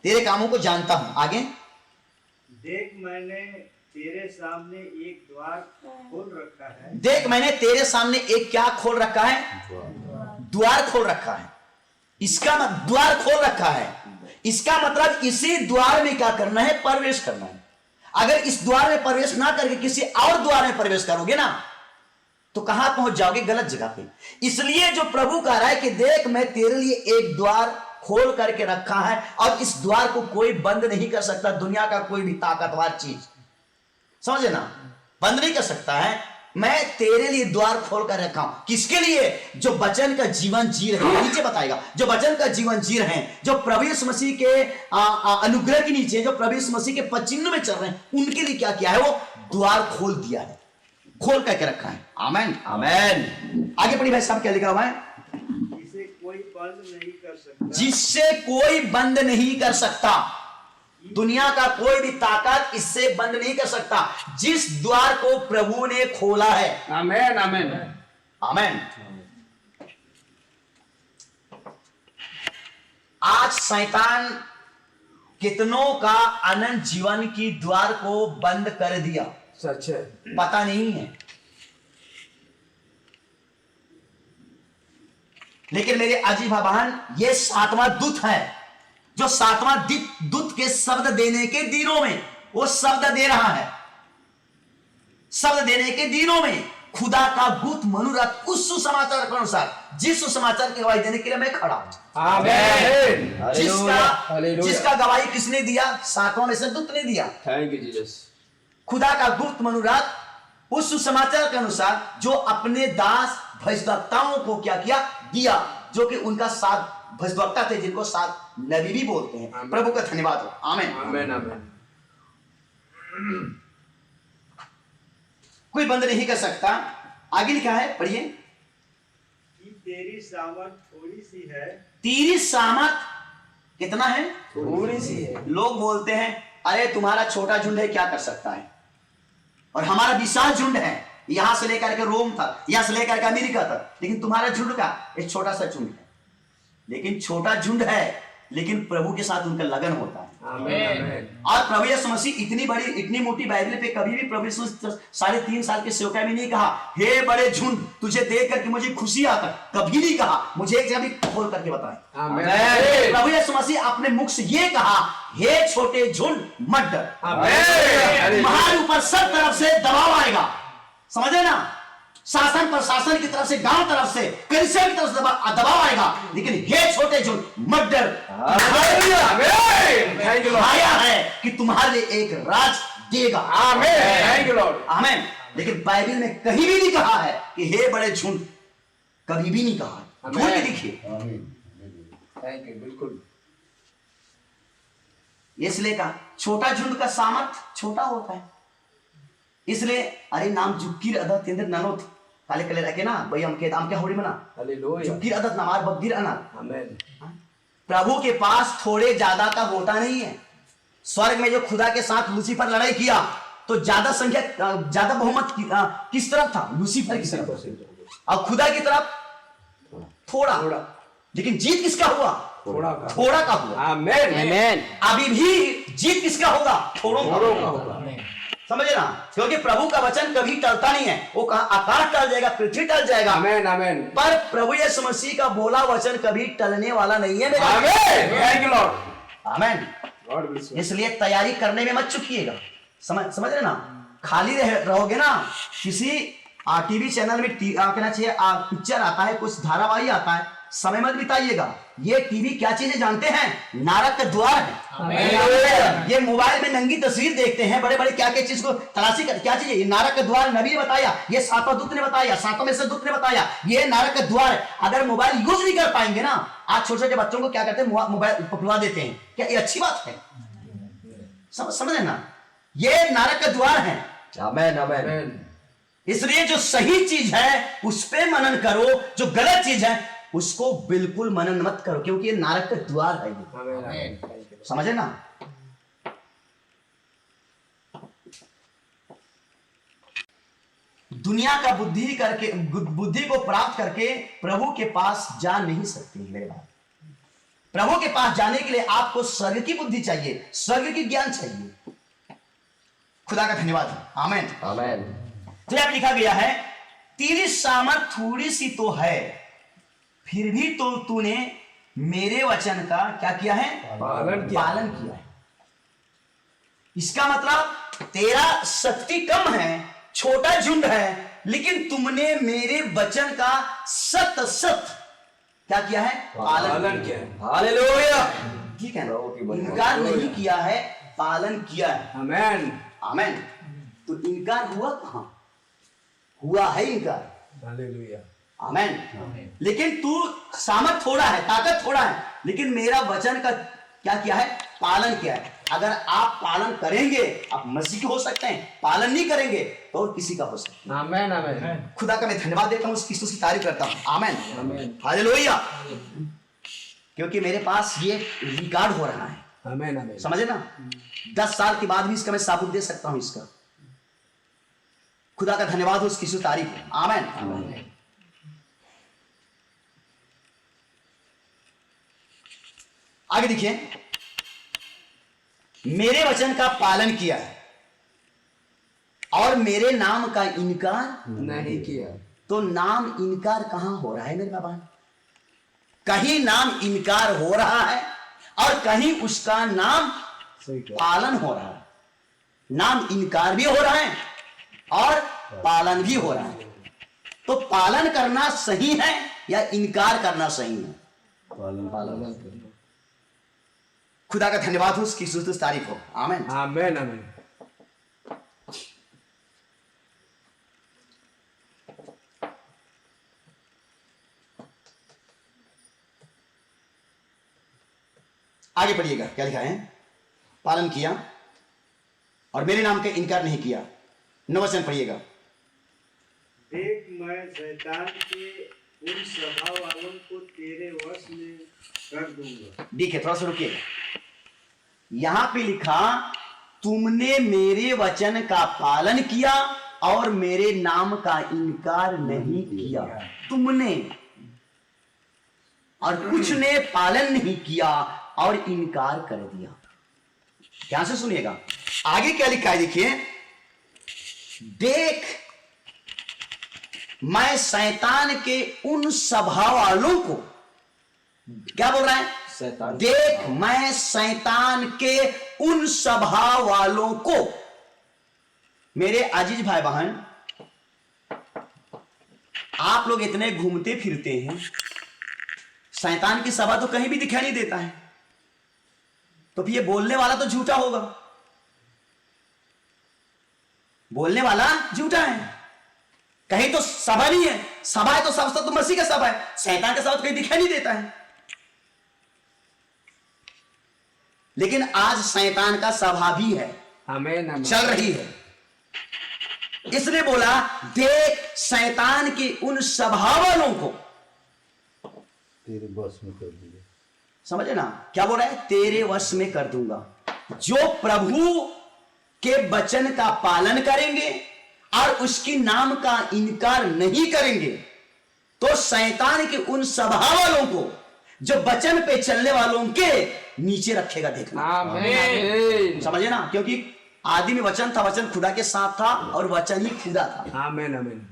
तेरे कामों को जानता हूं। आगे, देख मैंने तेरे सामने एक द्वार खोल रखा है। देख मैंने तेरे सामने एक क्या खोल रखा है? द्वार खोल रखा है। इसका द्वार खोल रखा है, इसका मतलब इसी द्वार में क्या करना है? प्रवेश करना है। अगर इस द्वार में प्रवेश ना करके किसी और द्वार में प्रवेश करोगे ना, तो कहां पहुंच जाओगे? गलत जगह पे। इसलिए जो प्रभु कह रहा है कि देख मैं तेरे लिए एक द्वार खोल करके रखा है, और इस द्वार को कोई बंद नहीं कर सकता। दुनिया का कोई भी ताकतवर चीज, समझे ना, बंद नहीं कर सकता है। मैं तेरे लिए द्वार खोल कर रखा हूं। किसके लिए? जो वचन का जीवन जी रहे हैं। नीचे बताएगा, जो वचन का जीवन जी रहे हैं, जो प्रभु यीशु मसीह के अनुग्रह के नीचे, जो प्रभु यीशु मसीह के पचिन्ह में चल रहे हैं, उनके लिए क्या किया है? वो द्वार खोल दिया है, खोल करके रखा है। आमीन आमीन। आगे पढ़िए भाई साहब, क्या लिखा हुआ है? जिसे कोई बंद नहीं कर सकता। जिससे कोई बंद नहीं कर सकता। दुनिया का कोई भी ताकत इससे बंद नहीं कर सकता। जिस द्वार को प्रभु ने खोला है। आमीन आमीन आमीन। आज शैतान कितनों का अनंत जीवन की द्वार को बंद कर दिया, सच है। पता नहीं है। लेकिन मेरे अजीब बहन, ये 7वां दूत है, जो 7वां दूत के शब्द देने के दिनों में वो शब्द दे रहा है। शब्द देने के दिनों में खुदा का दूत मनोरथ उस सुसमाचार के अनुसार, जिस सुसमाचार की गवाही देने के लिए मैं खड़ा हूं। आमीन। जिसका गवाही किसने दिया? 7वां में से दूत ने दिया। Thank you Jesus. खुदा का दूत मनोरथ उस सुसमाचार के अनुसार जो अपने दास भविष्यवक्ताओं को क्या किया? दिया, जो कि उनका 7 भविष्यवक्ता थे, जिनको 7 नबी भी बोलते हैं। प्रभु का धन्यवाद हो। आमीन आमीन आमीन। कोई बंद नहीं कर सकता। आगे लिखा है, पढ़िए। कि तेरी सामर्थ थोड़ी सी है। तेरी सामर्थ कितना है? थोड़ी सी है। लोग बोलते हैं अरे तुम्हारा छोटा झुंड है, क्या कर सकता है, और हमारा विशाल झुंड है, यहां से लेकर के रोम तक, यहां से लेकर के अमेरिका तक, लेकिन तुम्हारा झुंड का एक छोटा सा झुंड है। लेकिन छोटा झुंड है, लेकिन प्रभु के साथ उनका लगन होता है। और प्रभु यीशु मसीह इतनी मोटी बाइबल पे कभी भी प्रभु यीशु मसीह 3.5 साल के सेवकाई में नहीं कहा हे बड़े झुंड तुझे देख करके मुझे खुशी आता, कभी नहीं कहा। मुझे एक जगह भी खोल करके बताएं। प्रभु यीशु मसीह अपने मुख से ये कहा हे छोटे झुंड मत डर, तुम्हारे ऊपर सब तरफ से दबाव आएगा, समझे ना, शासन प्रशासन की तरफ से, गांव तरफ से, कलीसिया की तरफ से दबाव आएगा, लेकिन हे छोटे झुंड मत डर, आया है कि तुम्हारे लिए एक राज देगा। आमीन। लेकिन बाइबल में कहीं भी नहीं कहा है कि हे बड़े झुंड, कभी भी नहीं कहा। झूठ भी लिखिए। बिल्कुल। इसलिए कहा छोटा झुंड का सामर्थ छोटा होता है, इसलिए अरे नाम जुक्कीर अदत तेंद्र ननोत काले कले रखे ना भाई हम क्या होड़ी मना जुक्कीर अदत नमार बग्गिर अना। प्रभु के पास थोड़े ज्यादा का वोटा नहीं है। स्वर्ग में जो खुदा के साथ लूसीफर लड़ाई किया तो ज्यादा संख्या ज्यादा बहुमत किस तरफ था? लूसीफर की तरफ। और खुदा की तरफ थोड़ा, लेकिन जीत किसका हुआ? थोड़ा का हुआ। आमीन। अभी भी जीत किसका होगा? थोड़ों का होगा। समझे ना, क्योंकि प्रभु का वचन कभी टलता नहीं है। वो कहा आकाश टल जाएगा, पृथ्वी टल जाएगा, आमीन आमीन, पर प्रभु यीशु मसीह का बोला वचन कभी टलने वाला नहीं है। Thank you Lord. आमीन। इसलिए तैयारी करने में मत चुकिएगा। समझ रहे ना, खाली रहोगे ना, किसी टीवी चैनल में कहना चाहिए पिक्चर आता है, कुछ धारावाही आता है, समय मत बिताइएगा। ये टीवी क्या चीजें जानते हैं? नारक का द्वार है। ये मोबाइल में नंगी तस्वीर देखते हैं, बड़े बड़े क्या क्या चीज को तलाशी कर, क्या चीज है? ये नारक का द्वार नबी ने बताया, ये सातों दूत ने बताया, सातों में से दूत ने बताया, ये नारक का द्वार है। अगर मोबाइल यूज नहीं कर पाएंगे ना, आज छोटे छोटे बच्चों को क्या करते हैं? मोबाइल पकड़वा देते हैं। क्या ये अच्छी बात है? समझे ना, ये नारक का द्वार है। आमीन आमीन। इसलिए जो सही चीज है उस पे मनन करो, जो गलत चीज है उसको बिल्कुल मनन मत करो, क्योंकि ये नारक का द्वार है। समझे ना। दुनिया का बुद्धि को प्राप्त करके प्रभु के पास जा नहीं सकते। मेरे बात, प्रभु के पास जाने के लिए आपको स्वर्ग की बुद्धि चाहिए, स्वर्ग की ज्ञान चाहिए। खुदा का धन्यवाद। आमीन आमीन। तो यहां लिखा गया है तेरी सामर्थ थोड़ी सी तो है, फिर भी तो तूने मेरे वचन का क्या किया है? पालन किया है। इसका मतलब तेरा शक्ति कम है, छोटा झुंड है, लेकिन तुमने मेरे वचन का सत क्या किया है? पालन किया है। हालेलुया। ठीक है ना, इनकार नहीं किया है, पालन किया है। आमीन आमीन। तो इनकार हुआ कहां? हुआ है इनकार। हालेलुया। आमीन। लेकिन तू सामर्थ थोड़ा है, ताकत थोड़ा है, लेकिन मेरा वचन का क्या किया है? पालन किया है। अगर आप पालन करेंगे आप मसीह के हो सकते हैं, पालन नहीं करेंगे तो और किसी का हो सकता है। आमीन आमीन। खुदा का मैं धन्यवाद देता हूं, उस यीशु की तारीफ करता हूं। आमीन आमीन। हालेलुया। क्योंकि मेरे पास ये रिकॉर्ड हो रहा है। आमीन आमीन। समझे ना, 10 साल के बाद भी इसका मैं साबुत दे सकता हूं। इसका खुदा का धन्यवाद हो, उसकी तारीफ है। आमीन। आगे देखिए, मेरे वचन का पालन किया है और मेरे नाम का इनकार नहीं किया। तो नाम इनकार कहां हो रहा है मेरे बाबा? कहीं नाम इनकार हो रहा है और कहीं उसका नाम पालन हो रहा है। नाम इनकार भी हो रहा है और पालन भी हो रहा है। तो पालन करना सही है या इनकार करना सही है? पालन। खुदा का धन्यवाद हो, उसकी स्तुति तारीफ हो। आमीन आमीन आमीन। आगे पढ़िएगा, क्या लिखा है? पालन किया और मेरे नाम का इनकार नहीं किया। 9 वचन पढ़िएगा। देख मैं शैतान के उन स्वभाव वालों को तेरे वश में कर दूंगा। देखिए, थोड़ा सा रुकिएगा। यहां पे लिखा तुमने मेरे वचन का पालन किया और मेरे नाम का इनकार नहीं किया। तुमने, और कुछ ने पालन नहीं किया और इनकार कर दिया। ध्यान से सुनिएगा, आगे क्या लिखा है देखिए, देख मैं शैतान के उन स्वभाव वालों को, क्या बोल रहा है, शैतान, देख मैं शैतान के उन स्वभाव वालों को। मेरे अजीज भाई बहन, आप लोग इतने घूमते फिरते हैं, शैतान की सभा तो कहीं भी दिखाई नहीं देता है, तो फिर ये बोलने वाला तो झूठा होगा, बोलने वाला झूठा है। कहीं तो सभा नहीं है, सभा है तो सब तो मसीह का सभा है, शैतान का सभा तो कहीं दिखाई नहीं देता है। लेकिन आज शैतान का सभा भी है, आमेन आमेन। चल रही है। इसने बोला देख शैतान की उन स्वभाव वालों को तेरे बस में कर दूंगा। समझे ना क्या बोल रहा है, तेरे वश में कर दूंगा। जो प्रभु के वचन का पालन करेंगे और उसकी नाम का इनकार नहीं करेंगे, तो शैतान के उन स्वभाव वालों को, जो वचन पे चलने वालों के नीचे रखेगा। देखना आमेन समझे ना, क्योंकि आदि में वचन था, वचन खुदा के साथ था और वचन ही खुदा था। आमेन आमेन।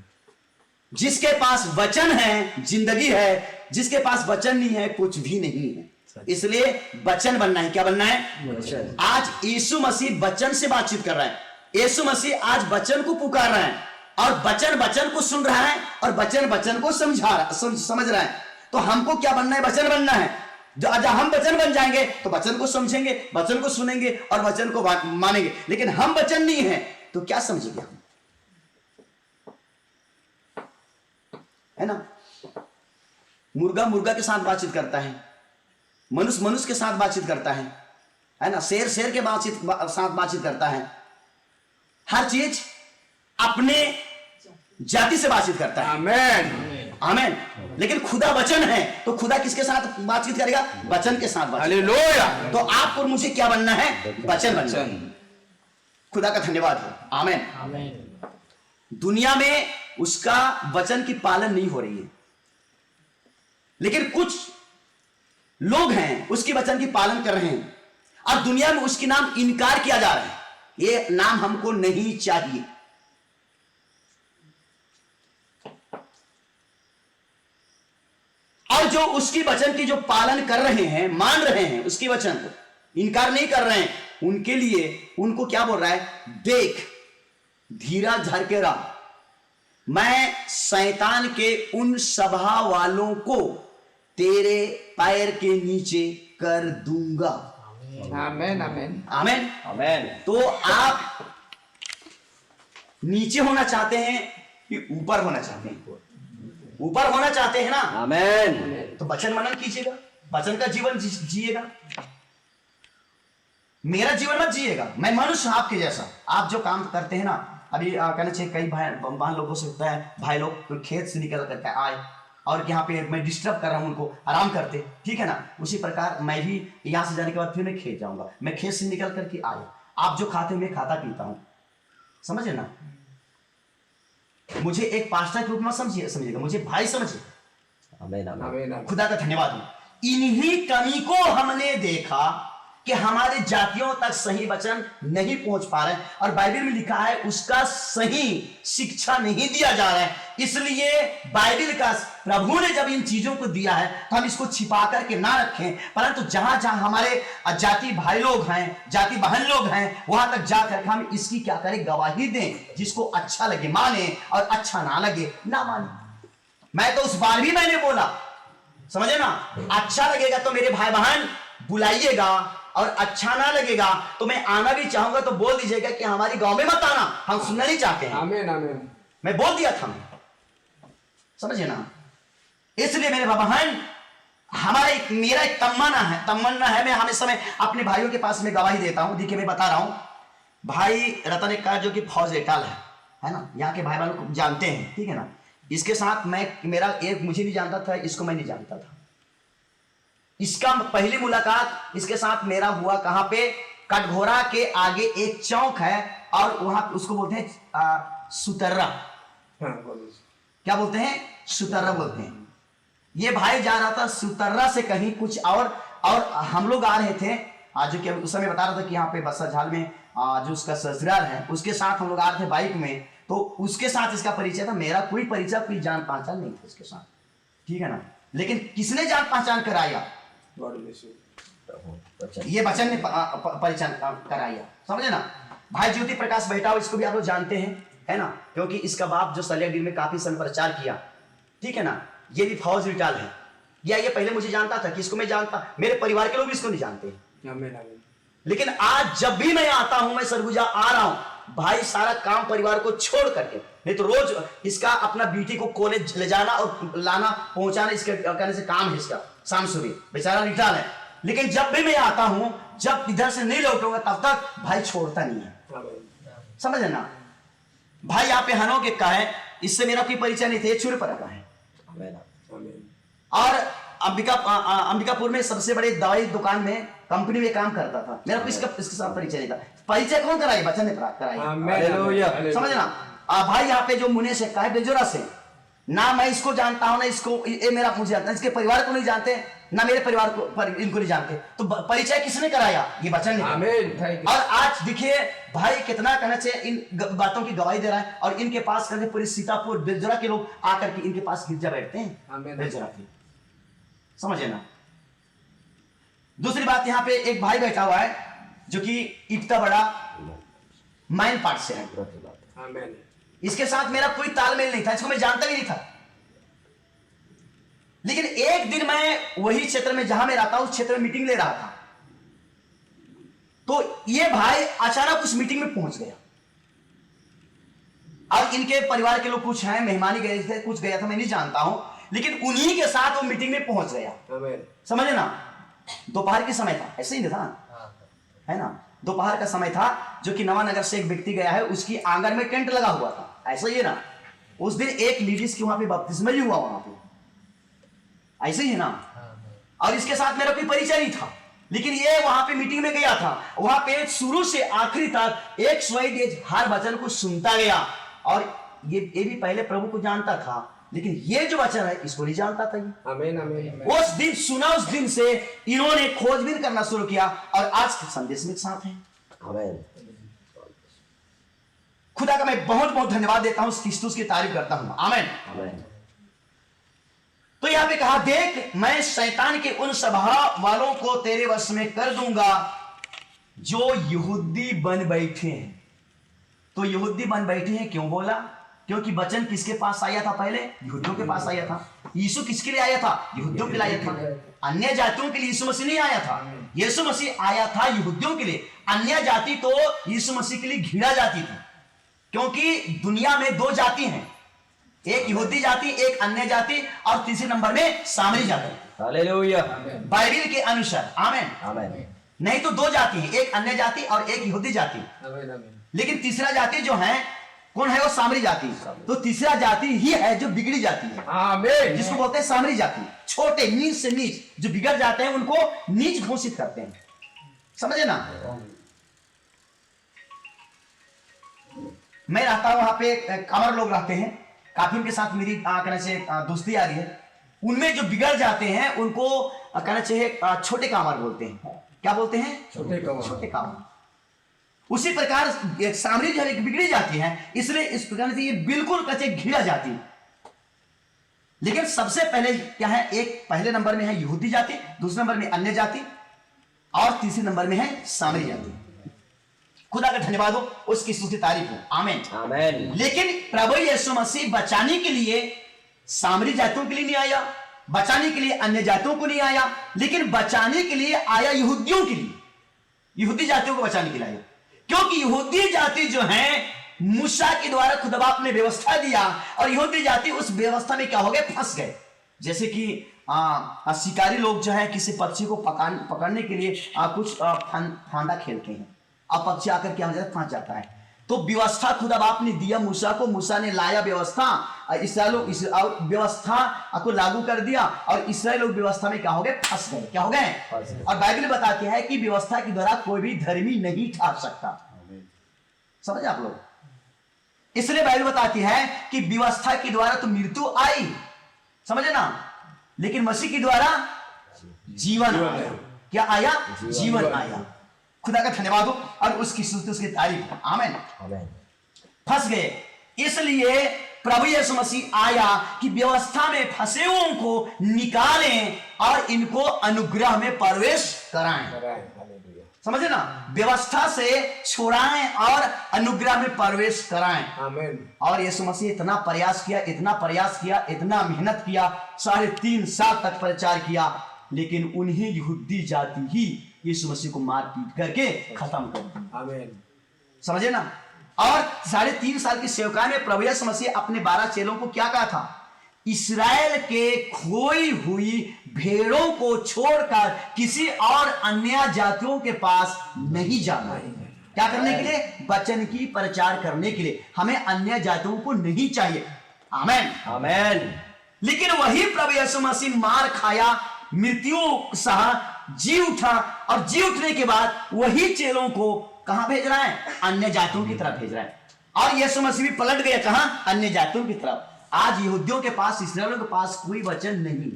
जिसके पास वचन है जिंदगी है, जिसके पास वचन नहीं है कुछ भी नहीं है। इसलिए वचन बनना है। क्या बनना है? आज यीशु मसीह वचन से बातचीत कर रहा है। यीशु मसीह आज वचन को पुकार रहा है और वचन वचन को सुन रहा है और वचन वचन को समझ रहा है। तो हमको क्या बनना है? वचन बनना है। जब हम वचन बन जाएंगे तो वचन को समझेंगे, वचन को सुनेंगे और वचन को मानेंगे। लेकिन हम वचन नहीं है तो क्या समझेंगे हम? है ना, मुर्गा मुर्गा के साथ बातचीत करता है, मनुष्य मनुष्य के साथ बातचीत करता है ना, शेर शेर के साथ बातचीत करता है। हर चीज अपने जाति से बातचीत करता है। आमेन आमेन। लेकिन खुदा वचन है तो खुदा किसके साथ बातचीत करेगा? वचन के साथ बातचीत। हालेलुया। तो आपको मुझे क्या बनना है? वचन बनना है। खुदा का धन्यवाद है। आमेन। दुनिया में उसका वचन की पालन नहीं हो रही है, लेकिन कुछ लोग हैं उसकी वचन की पालन कर रहे हैं और दुनिया में उसकी नाम इनकार किया जा रहा है। ये नाम हमको नहीं चाहिए। और जो उसकी वचन की जो पालन कर रहे हैं, मान रहे हैं उसकी वचन को, इनकार नहीं कर रहे हैं, उनके लिए उनको क्या बोल रहा है? देख धीरा धर के रहा, मैं शैतान के उन सभा वालों को तेरे पैर के नीचे कर दूंगा। आमेन आमेन आमेन आमेन। तो आप नीचे होना चाहते हैं कि ऊपर होना चाहते हैं? ऊपर होना चाहते हैं ना? आमेन। तो वचन मनन कीजिएगा, वचन का जीवन जिएगा। मेरा जीवन मत जिएगा। मैं मनुष्य आपके जैसा। आप जो काम करते हैं ना, अभी कहना चाहिए कई भाई लोगों से होता है, भाई लोग खेत से निकल करके आए और यहाँ पे मैं डिस्टर्ब कर रहा हूँ उनको, आराम करते, ठीक है ना। उसी प्रकार मैं भी यहाँ से जाने के बाद फिर मैं खेत जाऊंगा। मैं खेत से निकल करके आया, आप जो खाते मैं खाता पीता हूँ, समझे ना। मुझे एक पास्टर के रूप में समझिएगा, मुझे भाई समझिए। आमेन आमेन। आमेन खुदा का धन्यवाद हो। इन्हीं कमी को हमने देखा कि हमारे जातियों तक सही वचन नहीं पहुंच पा रहे और बाइबल में लिखा है उसका सही शिक्षा नहीं दिया जा रहा है। इसलिए बाइबल का प्रभु ने जब इन चीजों को दिया है तो हम इसको छिपा करके ना रखें, परंतु जहां जहां हमारे जाति भाई लोग हैं, जाति बहन लोग हैं, वहां तक जाकर हम इसकी क्या करें? गवाही दें। जिसको अच्छा लगे माने और अच्छा ना लगे ना माने। मैं तो उस बार भी मैंने बोला, समझे ना, अच्छा लगेगा तो मेरे भाई बहन बुलाइएगा और अच्छा ना लगेगा तो मैं आना भी चाहूंगा तो बोल दीजिएगा कि हमारी गांव में मत आना, हम सुनना नहीं चाहते हैं। आमेन आमेन। मैं बोल दिया था, समझे ना। इसलिए मेरे बहन, मेरा एक तमन्ना है। मैं हमेशा में अपने भाइयों के पास में गवाही देता हूं। देखिए मैं बता रहा हूं, भाई रतन एक जो कि फौज एटाल है ना, यहाँ के भाई बहनों को जानते हैं, ठीक है ना। इसके साथ मेरा एक मुझे नहीं जानता था, इसको मैं नहीं जानता था। इसका पहली मुलाकात इसके साथ मेरा हुआ कहां पे? कटघोरा के आगे एक चौक है और वहां उसको बोलते हैं सुतर्रा। क्या बोलते हैं? सुतर्रा बोलते हैं। ये भाई जा रहा था सुतर्रा से कहीं कुछ और हम लोग आ रहे थे आज जो कि उस समय बता रहा था कि यहाँ पे बस्सा झाल में जो उसका ससुराल है उसके साथ हम लोग आ रहे थे बाइक में, तो उसके साथ इसका परिचय था। मेरा कोई परिचय, कोई जान पहचान नहीं था इसके साथ, ठीक है ना। लेकिन किसने जान पहचान कराया? ये वचन ने परिचय कराया, समझे ना। भाई ज्योति प्रकाश बैठा हो, इसको भी आप लोग जानते हैं, है ना, क्योंकि इसका बाप जो सलियाडीह में काफी समय प्रचार किया, ठीक है ना। ये भी फौज रिटाल है, या ये पहले मुझे जानता था कि इसको मैं जानता, मेरे परिवार के लोग भी इसको नहीं जानते। आमेन आमेन। लेकिन आज जब भी मैं आता हूं, मैं सरगुजा आ रहा हूं, भाई सारा काम परिवार को छोड़ करके, नहीं तो रोज इसका अपना बेटी को कॉलेज ले जाना और लाना पहुंचाना इसके करने से काम है इसका, शाम सुबह, बेचारा रिटाल है। लेकिन जब भी मैं आता हूं, जब इधर से नहीं लौटूंगा तब तक भाई छोड़ता नहीं है, समझे ना। भाई यहाँ पे हनो के का है, इससे मेरा कोई परिचय नहीं था, ये छुरे पर का है। और अंबिकापुर में सबसे बड़े दवाई दुकान में, कंपनी में काम करता था। मेरा कोई इसके साथ परिचय नहीं था। परिचय कौन कराई? बच्चन ने कराई, समझ ना। भाई यहाँ पे जो मुने से का है, बेजोरा से, ना मैं इसको जानता हूं, ना इसको, ये मेरा मुझे जानता है, इसके परिवार को नहीं जानते, ना मेरे परिवार को इनको नहीं जानते। तो परिचय किसने कराया? ये बच्चन ने। और आज देखिए भाई कितना कहना चाहिए, इन बातों की गवाही दे रहा है। और इनके पास करके पूरे सीतापुर बेजोरा के लोग आकर के इनके पास गिरजा बैठते हैं, बेजोरा के, समझे ना। दूसरी बात, यहाँ पे एक भाई बैठा हुआ है जो कि इतना बड़ा माइन पार्ट से है। इसके साथ मेरा कोई तालमेल नहीं था, इसको मैं जानता भी नहीं था। लेकिन एक दिन मैं वही क्षेत्र में जहां मैं रहता हूं, उस क्षेत्र में मीटिंग ले रहा था, तो ये भाई अचानक उस मीटिंग में पहुंच गया। और इनके परिवार के लोग कुछ हैं, मेहमानी गए थे, कुछ गया था, मैं नहीं जानता हूं, लेकिन उन्हीं के साथ वो मीटिंग में पहुंच गया, समझे ना। दोपहर के समय था, ऐसे ही नहीं था, है ना, दोपहर का समय था, जो कि नवानगर से एक व्यक्ति गया है, उसकी आंगन में टेंट लगा हुआ था, ऐसा ही है ना। उस दिन एक लेडीज की वहां पे बपतिस्मा भी हुआ वहां पे, ऐसे ही है ना। और इसके साथ मेरा कोई परिचय नहीं था, लेकिन ये वहां पे मीटिंग में गया था, वहां पे शुरू से आखिरी तक एक स्वाइड हर वचन को सुनता गया। और ये भी पहले प्रभु को जानता था, लेकिन ये जो वचन है इसको नहीं जानता था ये। आमेन आमेन। उस दिन सुना, उस दिन से इन्होंने खोजबीन करना शुरू किया, और आज के संदेश में साथ हैं। खुदा का मैं बहुत बहुत धन्यवाद देता हूं, क्रिस्तुस की तारीफ करता हूं। आमेन। तो यहां पे कहा, देख मैं शैतान के उन स्वभाव वालों को तेरे वश में कर दूंगा जो यहूदी बन बैठे हैं। तो यहूदी बन बैठे हैं क्यों बोला? क्योंकि वचन किसके पास आया था? पहले यहूदियों के पास आया था। यीशु किसके लिए आया था? यहूदियों के लिए आया था। अन्य जातियों के लिए यीशु मसीह नहीं आया था, यीशु मसीह आया था यहूदियों के लिए। अन्य जाति तो यीशु मसीह के लिए घृणा जाति थी, क्योंकि दुनिया में दो जाति हैं, एक यहूदी जाति, एक अन्य जाति, और तीसरे नंबर में सामरी जाति। हालेलुया। बाइबल के अनुसार, आमेन आमेन। नहीं तो दो जाति है, एक अन्य जाति और एक यहूदी जाति। लेकिन तीसरा जाति जो है, कौन है? वो सामरी जाति। तो तीसरा जाति ही है जो बिगड़ी जाती है, आमेन, जिसको बोलते हैं सामरी जाति। छोटे, नीच से नीच, जो बिगड़ जाते हैं उनको नीच घोषित करते हैं, समझे ना। मैं रहता हूं वहां पे, कामर लोग रहते हैं, काफी उनके साथ मेरी कहना चाहिए दोस्ती आ रही है। उनमें जो बिगड़ जाते हैं उनको कहना चाहिए छोटे कामर बोलते हैं। क्या बोलते हैं? छोटे कामर। उसी प्रकार सामरी जो है बिगड़ी जाती है, इसलिए इस प्रकार से ये बिल्कुल कच्चे घिरा जाती है। लेकिन सबसे पहले क्या है? एक पहले नंबर में है यहूदी जाति, दूसरे नंबर में अन्य जाति, और तीसरे नंबर में है सामरी जाति। खुदा का धन्यवाद हो, उसकी स्तुति तारीफ हो। आमीन आमीन। लेकिन प्रभु यीशु मसीह बचाने के लिए सामरी जातियों के लिए नहीं आया, बचाने के लिए अन्य जातियों को नहीं आया, लेकिन बचाने के लिए आया यहूदियों के लिए, यहूदी जातियों को बचाने के लिए आया। क्योंकि यहूदी जाति जो है, मूसा के द्वारा खुदा बाप ने व्यवस्था दिया, और यहूदी जाति उस व्यवस्था में क्या हो गए? फंस गए। जैसे कि शिकारी लोग जो है किसी पक्षी को पकड़ने के लिए कुछ फांदा खेलते हैं, अब पक्षी आकर के फंस जाता है। तो व्यवस्था खुदा बाप ने दिया मूसा को, मूसा ने लाया व्यवस्था, इसराइल व्यवस्था को लागू कर दिया, और इसराइल लोग व्यवस्था में क्या हो गए? फंस गए। क्या हो गए? और बाइबल बताती है कि व्यवस्था के द्वारा कोई भी धर्मी नहीं ठहर सकता। समझे आप लोग? इसलिए बाइबल बताती है कि व्यवस्था के द्वारा तो मृत्यु आई, समझे ना, लेकिन मसीह के द्वारा जीवन। क्या आया? जीवन आया। खुदा का धन्यवाद हो और उसकी स्तुति उसकी तारीफ हो। आमीन। फंस गए, इसलिए प्रभु यीशु मसीह आया कि व्यवस्था में फंसे हुओं को निकालें और इनको अनुग्रह में प्रवेश कराएं। समझे ना, व्यवस्था से छुड़ाएं और अनुग्रह में प्रवेश कराएं। आमीन। और यीशु मसीह इतना प्रयास किया, इतना मेहनत किया, 3.5 साल तक प्रचार किया, लेकिन उन्हीं यहूदी जाति ही यीशु मसीह को मार पीट करके खत्म कर दी। आमीन। समझे ना। और 3.5 साल की सेवकाई में प्रभु यीशु मसीह अपने 12 चेलों को क्या कहा था? इस्राएल के खोई हुई भेड़ों को छोड़कर किसी और अन्य जातियों के पास नहीं जाना है। क्या करने के लिए? वचन की प्रचार करने के लिए। हमें अन्य जातियों को नहीं चाहिए। आमीन। आमेन। लेकिन वही प्रभु यीशु मसीह मार खाया, मृत्यु सहा, जी उठा, और जी उठने के बाद वही चेलों को कहां भेज रहा है? अन्य जातियों की तरफ भेज रहा है। और यीशु मसीह भी पलट गया कहां? अन्य जातियों की तरफ। आज यहूदियों के पास, इस्राएलियों के पास कोई वचन नहीं है।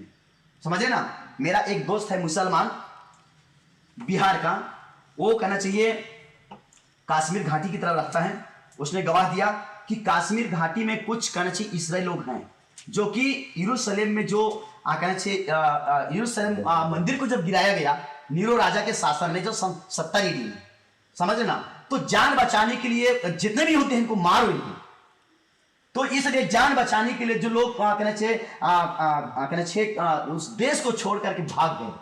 समझे ना। मेरा एक दोस्त है मुसलमान, बिहार का, वो कहना चाहिए कश्मीर घाटी की तरफ रखता है। उसने गवाह दिया कि कश्मीर घाटी में कुछ कहना चाहिए इसराइल लोग हैं जो कि यरूशलेम में जो कहना चाहिए यरूशलेम मंदिर को जब गिराया गया नीरो राजा के शासन में, जो 70 AD में, समझे ना, तो जान बचाने के लिए जितने भी होते हैं इनको मारो इनको। तो इसलिए जान बचाने के लिए जो लोग कहना चाहिए उस देश को छोड़ करके भाग गए,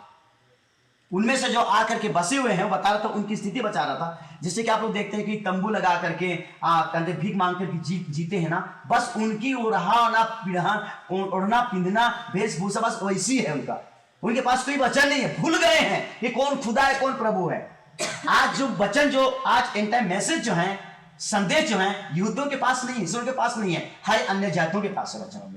उनमें से जो आकर के बसे हुए हैं, बता रहा था, उनकी स्थिति बचा रहा था। जैसे कि आप लोग देखते हैं कि तंबू लगा करके कंधे भीख मांग करके जीते हैं ना, बस उनकी ओढ़ना पिंधना वेशभूषा बस वैसी है उनका। उनके पास कोई वचन नहीं है, भूल गए हैं कि कौन खुदा है कौन प्रभु है। आज जो वचन, जो आज एंड टाइम मैसेज जो है, संदेश जो है, यहूदियों के पास नहीं है, इसराइल के पास नहीं है, हर अन्य जातियों के पास है वचन।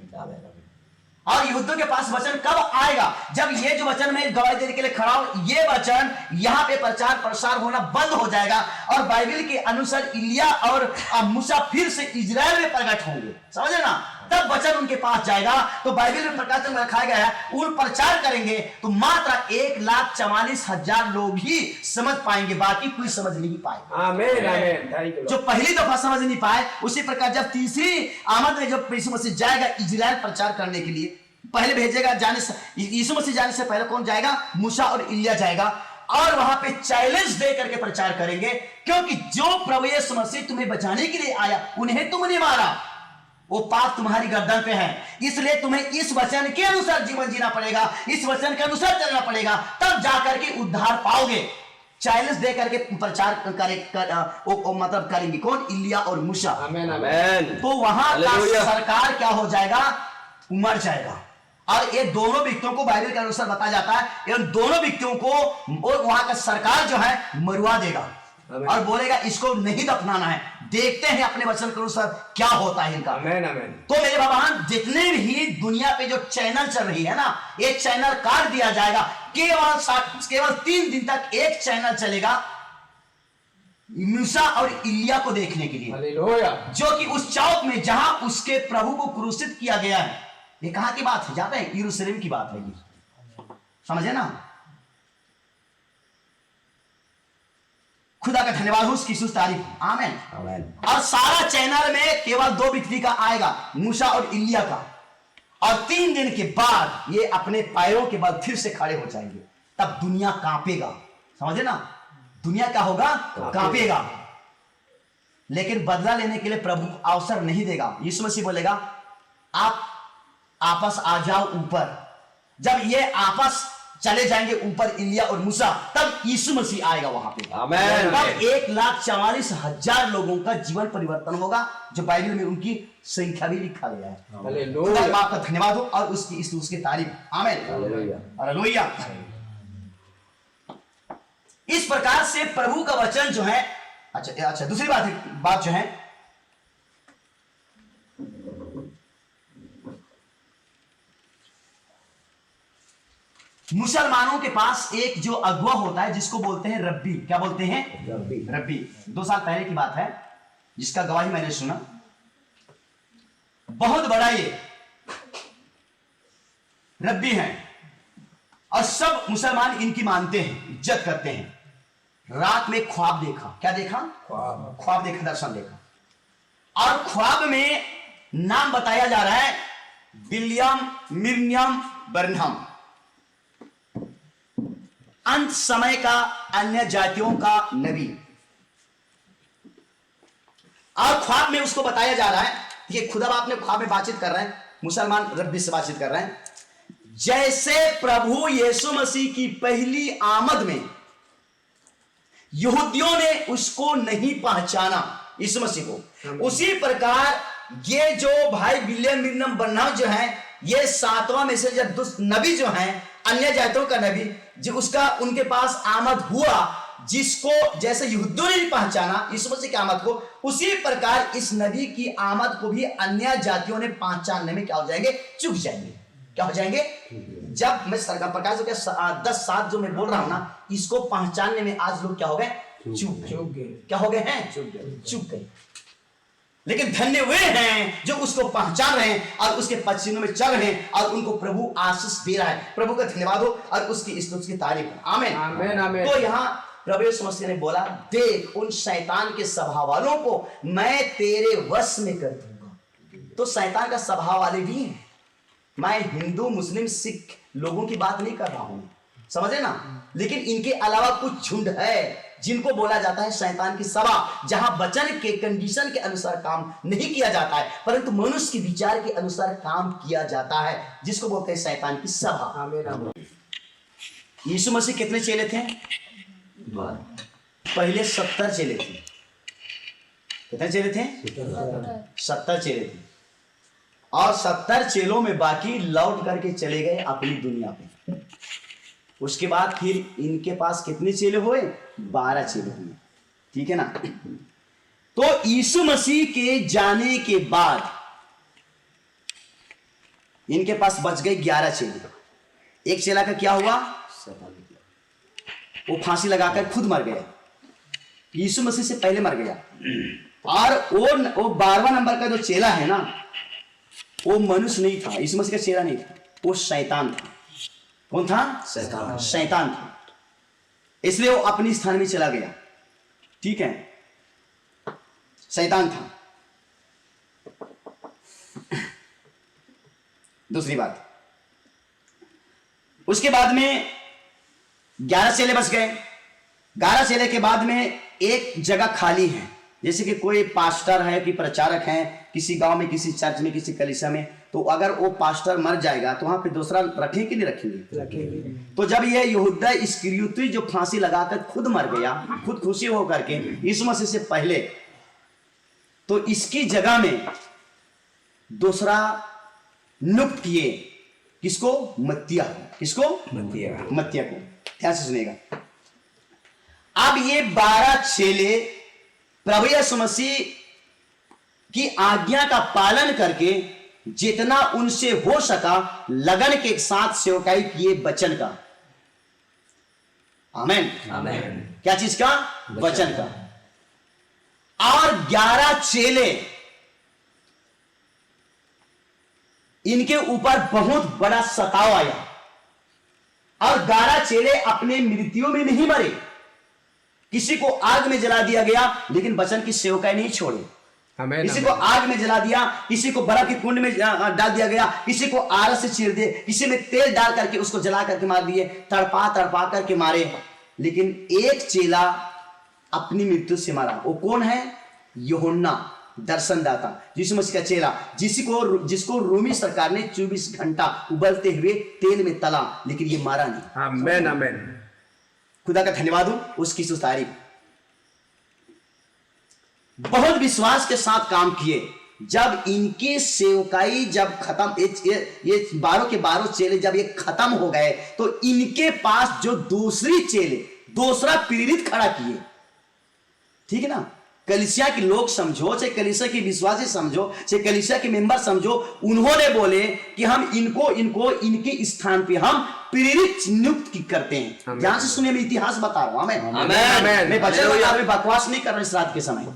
और यहूदियों के पास वचन कब आएगा? जब ये जो वचन में गवाही देने के लिए खड़ा हूं, ये वचन यहां पे प्रचार प्रसार होना बंद हो जाएगा और बाइबल के अनुसार इलिया और मूसा फिर से इजराइल में प्रकट होंगे। समझे ना। तब वचन उनके पास जाएगा, तो बाइबल में प्रकाशन में रखा गया है, उन प्रचार करेंगे तो मात्र 1,44,000 लोग ही समझ पाएंगे, बाकी कोई समझ नहीं पाएगा। आमीन। आमीन। जो पहली दफा समझ नहीं पाए, उसी प्रकार जब तीसरी आमद में जब यीशु मसीह जाएगा इजराइल प्रचार करने के लिए, पहले भेजेगा, जाने से यीशु मसीह जाने से पहले कौन जाएगा? मूसा और इलिया जाएगा, और वहां पे चैलेंज दे करके प्रचार करेंगे, क्योंकि जो प्रभु यीशु मसीह तुम्हें बचाने के लिए आया उन्हें तुमने मारा, वो पाप तुम्हारी गर्दन पे है, इसलिए तुम्हें इस वचन के अनुसार जीवन जीना पड़ेगा, इस वचन के अनुसार चलना पड़ेगा, तब जाकर के उद्धार पाओगे। चैलेंज दे करके प्रचार मतलब करेंगे कौन? इलिया और मूसा। आमीन। आमेन। तो वहां का हालेलुया। सरकार क्या हो जाएगा? मर जाएगा। और ये दोनों व्यक्तियों को बाइबल के अनुसार बताया जाता है, इन दोनों व्यक्तियों को वहां का सरकार जो है मरवा देगा और बोलेगा इसको नहीं दफनाना है, देखते हैं अपने वचन के अनुसार क्या होता है इनका। आमीन। आमीन। तो मेरे भगवान, जितने भी दुनिया पे जो चैनल चल रही है ना, एक चैनल काट दिया जाएगा, केवल 3 दिन तक एक चैनल चलेगा मूसा और इलिया को देखने के लिए, हालेलुया। जो कि उस चौक में जहां उसके प्रभु को क्रूसित किया गया है। ये कहां की बात है? जाते हैं, यरूशलेम की बात है ये। समझे ना। खुदा का धन्यवाद हो, उसकी तारीफ। आमीन। और सारा चैनल में केवल 2 व्यक्ति का आएगा, मूसा और इलिया का, और 3 दिन के बाद ये अपने पैरों के बल फिर से खड़े हो जाएंगे, तब दुनिया कांपेगा। समझे ना। दुनिया क्या होगा? कांपेगा। लेकिन बदला लेने के लिए प्रभु अवसर नहीं देगा। यीशु मसीह बोलेगा आप आपस आ जाओ ऊपर। जब ये आपस चले जाएंगे ऊपर इलिया और मूसा, तब यीशु मसीह आएगा वहां पे। आमीन। तब 1,44,000 लोगों का जीवन परिवर्तन होगा, जो बाइबल में उनकी संख्या भी लिखा गया है। हालेलुया। खुदा आपका धन्यवाद हो और उसकी तारीफ। आमीन। हालेलुया। इस प्रकार से प्रभु का वचन जो है, अच्छा दूसरी बात जो है, मुसलमानों के पास एक जो अगुवा होता है जिसको बोलते हैं रब्बी। क्या बोलते हैं? रब्बी। 2 साल पहले की बात है, जिसका गवाही मैंने सुना। बहुत बड़ा ये रब्बी है, और सब मुसलमान इनकी मानते हैं, इज्जत करते हैं। रात में ख्वाब देखा। क्या देखा? ख्वाब देखा, दर्शन देखा। और ख्वाब में नाम बताया जा रहा है विलियम मिरियम बर्नहम, अंत समय का अन्य जातियों का नबी। और ख्वाब में उसको बताया जा रहा है, ये खुदा बाप ने ख्वाब में बातचीत कर रहे हैं, मुसलमान रब्बी से बातचीत कर रहे हैं, जैसे प्रभु यीशु मसीह की पहली आमद में यहूदियों ने उसको नहीं पहचाना, यीशु मसीह को, उसी प्रकार ये जो भाई विलियम मिरियम बर्नहम जो है, ये 7वां मैसेजर नबी जो है, अन्य जातियों का नबी, जो उसका उनके पास आमद हुआ, जिसको जैसे यहूदियों ने नहीं पहचाना यीशु मसीह की आमद को, उसी प्रकार इस नबी की आमद को भी अन्य जातियों ने पहचानने में क्या हो जाएंगे? चूक जाएंगे। क्या हो जाएंगे? जब मैं सरकार प्रकाश 10:7 जो मैं बोल रहा हूं ना, इसको पहचानने में आज लोग क्या हो गए? चूक गए। क्या हो गए हैं? चूक गए। लेकिन धन्य वे हैं जो उसको पहचान रहे हैं और उसके पश्चिमों में चल रहे हैं और उनको प्रभु आशीष दे रहा है। प्रभु का धन्यवाद हो और उसकी स्तुति की तारीफ हो। आमीन आमीन आमीन। तो यहाँ प्रभु यीशु मसीह ने बोला, देख उन शैतान के स्वभाव वालों को मैं तेरे वश में कर दूंगा। तो शैतान का स्वभाव वाले भी हैं। मैं हिंदू मुस्लिम सिख लोगों की बात नहीं कर रहा हूं, समझे ना, लेकिन इनके अलावा कुछ झुंड है जिनको बोला जाता है शैतान की सभा, जहां वचन के कंडीशन के अनुसार काम नहीं किया जाता है, परंतु मनुष्य के विचार के अनुसार काम किया जाता है, जिसको बोलते हैं शैतान की सभा। आमीन आमीन। यीशु मसीह कितने चेले थे? पहले 70 चेले थे। कितने चेले थे? 70 चेले थे। और 70 चेलों में बाकी लौट करके चले गए अपनी दुनिया पे। उसके बाद फिर इनके पास कितने चेले हुए? 12 चेले हुए। ठीक है ना। तो यीशु मसीह के जाने के बाद इनके पास बच गए 11 चेले। एक चेला का क्या हुआ? वो फांसी लगाकर खुद मर गया, यीशु मसीह से पहले मर गया। और वो 12वां नंबर का जो चेला है ना, वो मनुष्य नहीं था, यीशु मसीह का चेला नहीं था, वो शैतान था। कौन था? शैतान था। इसलिए वो अपनी स्थान में चला गया। ठीक है, शैतान था। दूसरी बात, उसके बाद में 11 चेले बच गए। 11 चेले के बाद में एक जगह खाली है, जैसे कि कोई पास्टर है कि प्रचारक है किसी गांव में, किसी चर्च में, किसी कलीसिया में, तो अगर वो पास्टर मर जाएगा तो वहां पे दूसरा रखेंगे कि नहीं रखेंगे? तो जब ये यहूदा इस्करियोती जो फांसी लगाकर खुद मर गया, खुद खुशी होकर के यीशु मसीह से पहले, तो इसकी जगह में दूसरा नियुक्त किए। किसको? मत्तिया। किसको? मत्तिया को। ध्यान से सुनेगा। अब ये 12 चेले प्रभु यीशु मसीह की आज्ञा का पालन करके जितना उनसे हो सका लगन के साथ सेवकाई किए वचन का। आमीन आमीन। क्या चीज का? वचन का। और 11 चेले, इनके ऊपर बहुत बड़ा सताव आया और 11 चेले अपने मृत्यु में नहीं मरे। किसी को आग में जला दिया गया लेकिन वचन की सेवकाई नहीं छोड़े। किसी को आग में जला दिया, किसी को बर्फ के कुंड में डाल दिया गया, किसी को आरस से चीर दिए, किसी में तेल डाल करके उसको जला करके मार दिए, तड़पा तड़पा करके मारे। लेकिन एक चेला अपनी मृत्यु से मारा। वो कौन है? यूहन्ना दर्शनदाता, यीशु मसीह का चेला, जिसको रोमी सरकार ने 24 घंटा उबलते हुए तेल में तला, लेकिन ये मारा नहीं। आमीन आमीन। खुदा का धन्यवाद हो, उसकी तारीफ। बहुत विश्वास के साथ काम किए। जब इनके सेवकाई जब खत्म, ये 12 के 12 चेले जब ये खत्म हो गए, तो इनके पास जो दूसरी चेले, दूसरा प्रेरित खड़ा किए। ठीक है ना। कलीसिया के लोग समझो, चाहे कलीसिया के विश्वासी समझो, चाहे कलीसिया के मेंबर समझो, उन्होंने बोले कि हम इनको इनके स्थान पे हम प्रेरित नियुक्त करते हैं। ध्यान से सुनिए, मैं इतिहास बता रहा हूं। मैं वचन बता रहा, बकवास नहीं कर रहा इस रात के समय।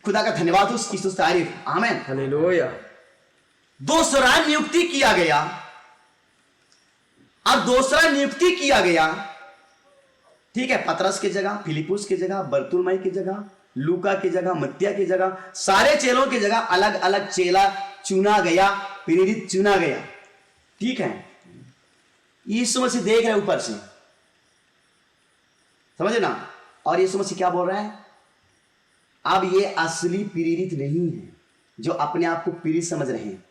खुदा का धन्यवाद हो, उसकी तारीफ। आमीन हालेलुया। दूसरा नियुक्ति किया गया अब दूसरा नियुक्ति किया गया, ठीक है, पतरस की जगह, फिलिपुस की जगह, बरतुलमै की जगह, लूका की जगह, मत्तिया की जगह, सारे चेलों की जगह अलग अलग चेला चुना गया, प्रेरित चुना गया। ठीक है, यीशु मसीह देख रहे ऊपर से, समझे ना। और यीशु मसीह क्या बोल रहा है, अब ये असली प्रेरित नहीं है जो अपने आप को प्रेरित समझ रहे हैं,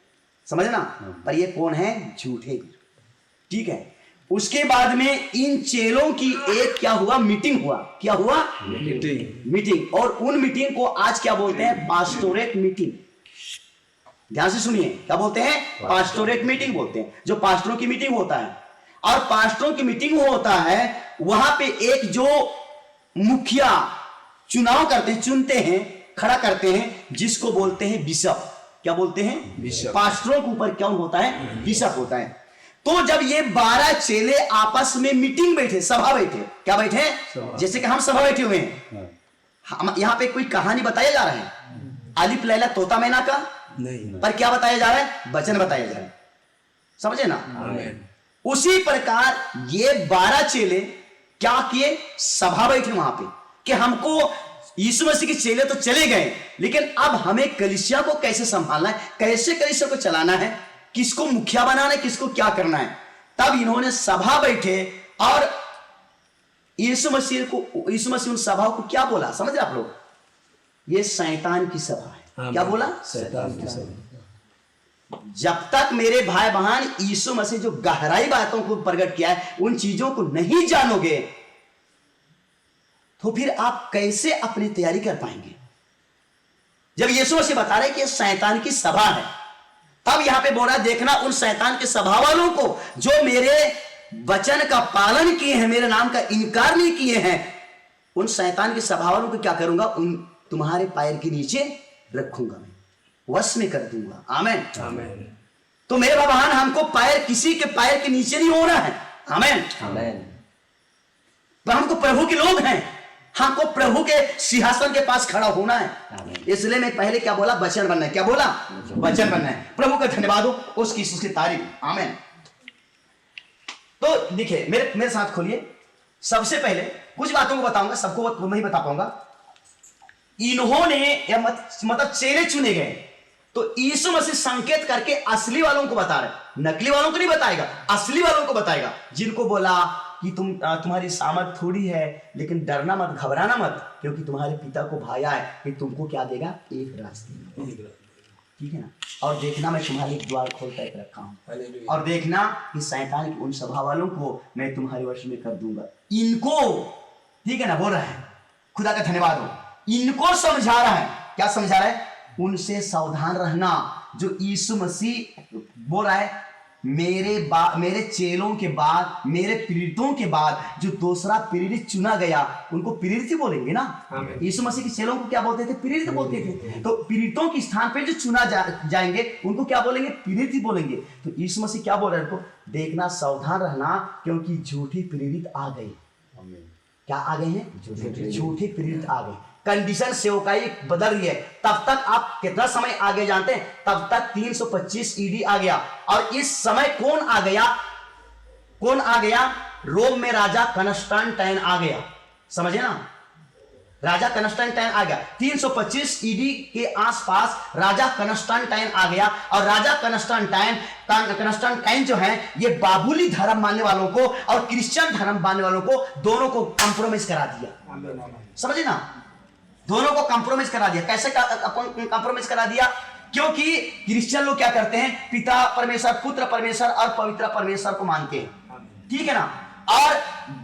समझे ना, पर ये कौन है, झूठे। ठीक है, उसके बाद में इन चेलों की एक क्या हुआ, मीटिंग हुआ। क्या हुआ, मीटिंग। और उन मीटिंग को आज क्या बोलते हैं, पास्टोरेट मीटिंग। ध्यान से सुनिए, क्या बोलते हैं, पास्टोरेट मीटिंग बोलते हैं, जो पास्टरों की मीटिंग होता है। और पास्टरों की मीटिंग होता है, वहां पे एक जो मुखिया चुनाव करते हैं, चुनते हैं, खड़ा करते हैं, जिसको बोलते हैं बिशप। क्या बोलते हैं, बिशप। पास्टरों के ऊपर क्या होता है, बिशप होता है। तो जब ये 12 चेले आपस में मीटिंग बैठे, सभा बैठे, क्या बैठे, जैसे कि हम सभा बैठे हुए हैं, हम यहां पे कोई कहानी बताया जा रहा है, अलिफ लैला तोता मैना का नहीं, पर क्या बताया जा रहा है, वचन बताया जा रहा है, समझे ना। उसी प्रकार ये 12 चेले क्या किए, सभा बैठे वहां पे, कि हमको यीशु मसीह के चेले तो चले गए, लेकिन अब हमें कलीसिया को कैसे संभालना है, कैसे कलीसिया को चलाना है, किसको मुखिया बनाना है, किसको क्या करना है। तब इन्होंने सभा बैठे और यीशु मसीह उन सभा को क्या बोला, समझ रहे आप लोग, ये शैतान की सभा है। क्या बोला, शैतान की सभा। जब तक मेरे भाई बहन यीशु मसीह जो गहराई बातों को प्रकट किया है, उन चीजों को नहीं जानोगे, तो फिर आप कैसे अपनी तैयारी कर पाएंगे। जब यीशु मसीह बता रहे कि शैतान की सभा है, तब यहां पे बोल रहा है, देखना उन शैतान के सभा वालों को जो मेरे वचन का पालन किए हैं, मेरे नाम का इनकार नहीं किए हैं, उन शैतान के सभा वालों को क्या करूंगा, उन तुम्हारे पैर के नीचे रखूंगा, मैं वश में कर दूंगा। आमीन, आमीन। तो मेरे बहन, हमको पैर, किसी के पैर के नीचे नहीं होना है। आमीन, आमीन। पर हमको प्रभु के लोग हैं, हमको प्रभु के सिंहासन के पास खड़ा होना है। इसलिए मैं पहले क्या बोला, वचन बनना है। क्या बोला, वचन बनना है। प्रभु का धन्यवाद हो, उसकी तारीफ। आमीन। तो देखिए, मेरे साथ खोलिए। सबसे पहले कुछ बातों को बताऊंगा, सबको नहीं बता पाऊंगा। इन्होंने मतलब चेले चुने गए, तो यीशु मसीह संकेत करके असली वालों को बता रहे, नकली वालों को नहीं बताएगा, असली वालों को बताएगा, जिनको बोला कि तुम्हारी सामर्थ थोड़ी है, लेकिन डरना मत, घबराना मत, क्योंकि तुम्हारे पिता को भाया है कि तुमको क्या देगा, एक रास्ते। ठीक है ना। और देखना, मैं तुम्हारे द्वार खोल कर रखा हूं, और देखना कि शैतान की उन सभा वालों को मैं तुम्हारे वश में कर दूंगा। इनको, ठीक है ना, बोल रहा है, खुदा का धन्यवाद हो, इनको समझा रहा है। क्या समझा रहा है, उनसे सावधान रहना। जो यीशु मसीह बोल रहा है, मेरे चेलों के बाद, मेरे प्रेरितों के बाद जो दूसरा प्रेरित चुना गया, उनको प्रेरित ही बोलेंगे ना। यीशु मसीह के चेलों को क्या बोलते थे, प्रेरित बोलते थे। तो प्रेरितों के स्थान पे जो चुना जाएंगे, उनको क्या बोलेंगे, प्रेरित ही बोलेंगे। तो यीशु मसीह क्या बोल रहे हैं, उनको देखना, सावधान रहना, क्योंकि झूठे प्रेरित आ गए। क्या आ गए हैं, झूठे प्रेरित आ गए। कंडीशन सेवकाई बदल रही है। तब तक आप कितना समय आगे जानते हैं, तब तक 325 ईडी आ गया, और इस समय कौन आ गया, कौन आ गया, रोम में राजा कॉन्स्टेंटाइन आ गया। समझे ना, राजा कॉन्स्टेंटाइन आ गया। 325 ईडी के आसपास राजा कॉन्स्टेंटाइन आ गया, और राजा कॉन्स्टेंटाइन जो है, ये बाबुली धर्म मानने वालों को और क्रिश्चियन धर्म मानने वालों को, दोनों को कंप्रोमाइज करा दिया। समझे ना, दोनों को कंप्रोमाइज करा दिया। कैसे कंप्रोमाइज करा दिया, क्योंकि क्रिश्चियन लोग क्या करते हैं, पिता परमेश्वर, पुत्र परमेश्वर और पवित्र परमेश्वर को मानते हैं। ठीक है ना। और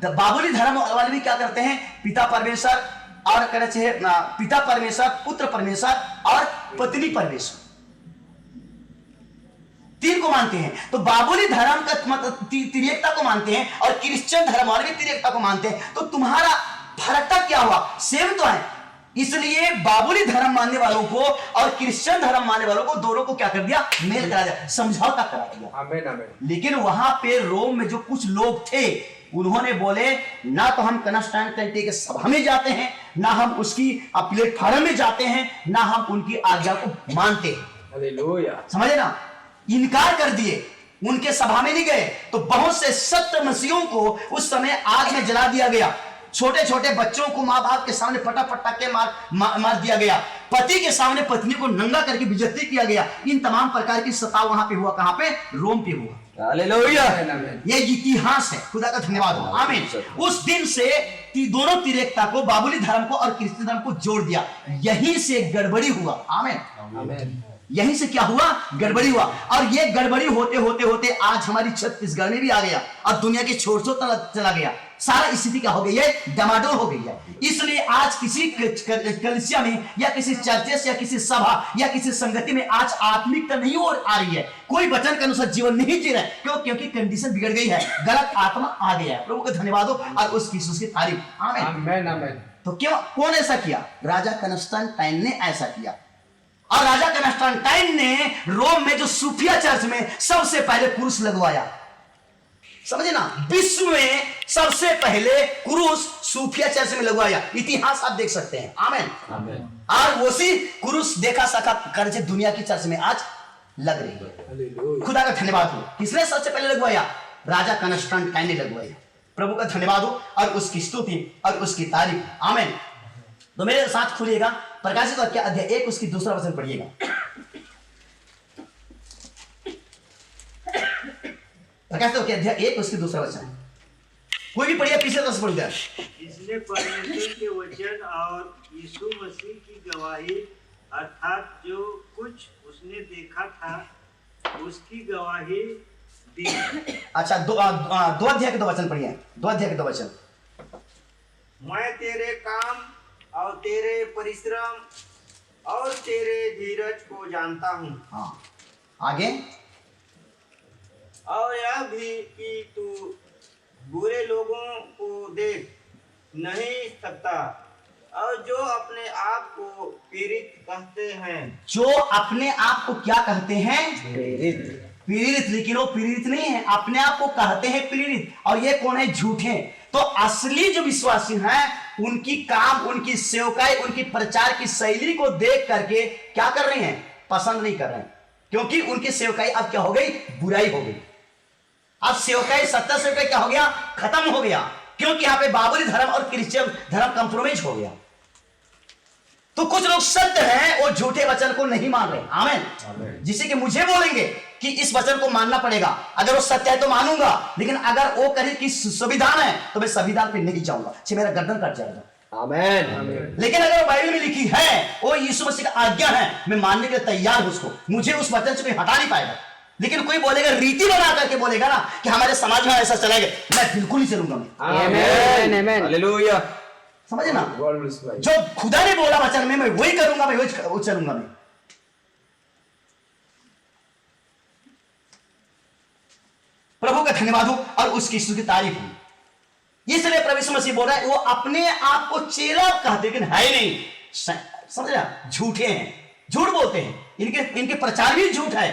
बाबुली धर्म वाले भी क्या करते हैं, पिता परमेश्वर, और कहना चाहिए पिता परमेश्वर, पुत्र परमेश्वर और पत्नी परमेश्वर, तीन को मानते हैं। तो बाबुली धर्म का मतलब त्रिएकता को मानते हैं, और क्रिश्चियन धर्म वाले भी त्रिएकता को मानते हैं। तो तुम्हारा फर्क क्या हुआ, सेम तो है। इसलिए बाबुली धर्म मानने वालों को और क्रिश्चियन धर्म मानने वालों को, दोनों को क्या कर दिया, मेल करा दिया, समझौता करा दिया। आमीन, आमीन। लेकिन वहां पे रोम में जो कुछ लोग थे, उन्होंने बोले, ना तो हम कॉन्स्टेंटाइन के सभा में जाते हैं, ना हम उसकी प्लेटफार्म में जाते हैं, ना हम उनकी आज्ञा को मानते हैं। हालेलुया। समझे ना, इनकार कर दिए। उनके सभा में नहीं गए, तो बहुत से सत्य मसीहों को उस समय आग में जला दिया गया। छोटे छोटे बच्चों को मां बाप के सामने फटाके मार दिया गया। पति के सामने पत्नी को नंगा करके बेइज्जती किया गया। इन तमाम प्रकार की सताव वहां पे हुआ। कहां पे? रोम पे हुआ। हालेलुया। ये इतिहास है। खुदा का धन्यवाद हो। आमीन। उस दिन से दोनों तिरेकता को, बाबुली धर्म को और क्रिश्चियन धर्म को जोड़ दिया। यहीं से गड़बड़ी हुआ। आमीन। यहीं से क्या हुआ? गड़बड़ी हुआ। और ये गड़बड़ी होते होते होते आज हमारी छत्तीसगढ़ में भी आ गया और दुनिया के छोर छोर तक चला गया। सारा स्थिति क्या हो गई है? डमाडोल हो गई है। इसलिए आज किसी कलीसिया में या किसी चर्च या किसी सभा या किसी संगति में आज आत्मिकता नहीं और आ रही है। कोई वचन के अनुसार जीवन नहीं जी रहे। क्यों? क्योंकि कंडीशन बिगड़ गई है, गलत आत्मा आ गया है। प्रभु का धन्यवाद हो और उसकी उसकी तारीफ। आमीन आमीन। तो क्यों? कौन ऐसा किया? राजा कॉन्स्टेंटाइन ने ऐसा किया। और राजा कॉन्स्टेंटाइन ने रोम में जो सूफिया चर्च में सबसे पहले क्रूस लगवाया। समझे ना? विश्व में सबसे पहले क्रूस सूफिया चर्च में लगवाया। इतिहास आप देख सकते हैं। आमीन। और उसी क्रूस देखा सका कर्ज दुनिया की चर्च में आज लग रही है। खुदा का धन्यवाद हो। किसने सबसे पहले लगवाया? राजा कॉन्स्टेंटाइन ने लगवाया। प्रभु का धन्यवाद हो और उसकी स्तुति और उसकी तारीफ। आमीन। तो मेरे साथ खुलिएगा प्रकाशित वाक्य अध्याय 1 उसकी दूसरा वचन पढ़िएगा। प्रकाशित वाक्य अध्याय 1 उसकी दूसरा वचन। कोई भी पढ़िए, पीछे तो पढ़ गया। इसने परमेश्वर के वचन और यीशु मसीह की गवाही अर्थात जो कुछ उसने देखा था उसकी गवाही दी। अच्छा, दो अध्याय के 2 वचन पढ़िए। 2 अध्याय के 2 वचन। मैं तेरे काम और तेरे परिश्रम और तेरे धीरज को जानता हूँ। हाँ, आगे। और यह भी कि तू बुरे लोगों को देख नहीं सकता और जो अपने आप को पीड़ित कहते हैं। जो अपने आप को क्या कहते हैं? पीड़ित। लेकिन वो पीड़ित नहीं है, अपने आप को कहते हैं पीड़ित। और ये कौन है? झूठे। तो असली जो विश्वासी हैं उनकी काम, उनकी सेवकाई, उनकी प्रचार की शैली को देख करके क्या कर रहे हैं? पसंद नहीं कर रहे हैं। क्योंकि उनकी सेवकाई अब क्या हो गई? बुराई हो गई। अब सेवकाई, सत्य सेवकाई क्या हो गया? खत्म हो गया। क्योंकि यहां पे बाबुली धर्म और क्रिश्चियन धर्म कंप्रोमाइज हो गया। तो कुछ लोग सत्य हैं, वो झूठे वचन को नहीं मान रहे। आमीन। जिसे कि मुझे बोलेंगे कि इस वचन को मानना पड़ेगा। अगर वो सत्य है तो मानूंगा, लेकिन अगर वो कहे कि संविधान है तो मैं संविधान पे नहीं जाऊंगा, मेरा गर्दन कट जाएगा। आमीन। लेकिन अगर वो बाइबल में लिखी है, वो यीशु मसीह का आज्ञा है, मैं मानने के लिए तैयार हूं उसको। मुझे उस वचन से कोई हटा नहीं पाएगा। लेकिन कोई बोलेगा, रीति बना करके बोलेगा ना कि हमारे समाज में ऐसा चलेगा, मैं बिल्कुल नहीं चलूंगा। मैं हालेलुया। समझे ना? जो खुदा ने बोला वचन में, मैं वही करूंगा, मैं वही चलूंगा। मैं प्रभु का धन्यवाद हो और उसकी स्तुति तारीफ हो। इसलिए प्रभु यीशु मसीह बोल रहा है, वो अपने आप को चेला कहते लेकिन है नहीं। समझ रहा? झूठे हैं, झूठ बोलते हैं। इनके प्रचार भी झूठ है,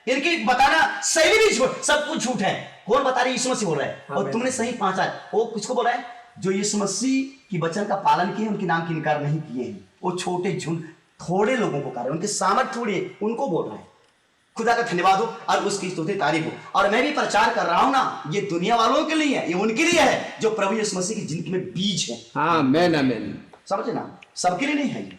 इनकी बताना शैली भी झूठ, सब कुछ झूठ है। कौन बता रहे? यीशु मसीह बोल रहा है। और तुमने सही पहुंचा। वो किसको बोल रहा है? जो यीशु मसीह की वचन का पालन किए, उनके नाम की इनकार नहीं किए हैं। वो छोटे झुंड, थोड़े लोगों को कह रहे हैं, उनके सामर्थ थोड़ी है, उनको बोल रहे हैं। खुदा का धन्यवाद हो और उसकी स्तुति तारीफ हो। और मैं भी प्रचार कर रहा हूं ना, ये दुनिया वालों के लिए है, ये उनके लिए है जो प्रभु यीशु मसीह की जिंदगी में बीज है। आमीन आमीन। समझे ना? सबके लिए नहीं है ये।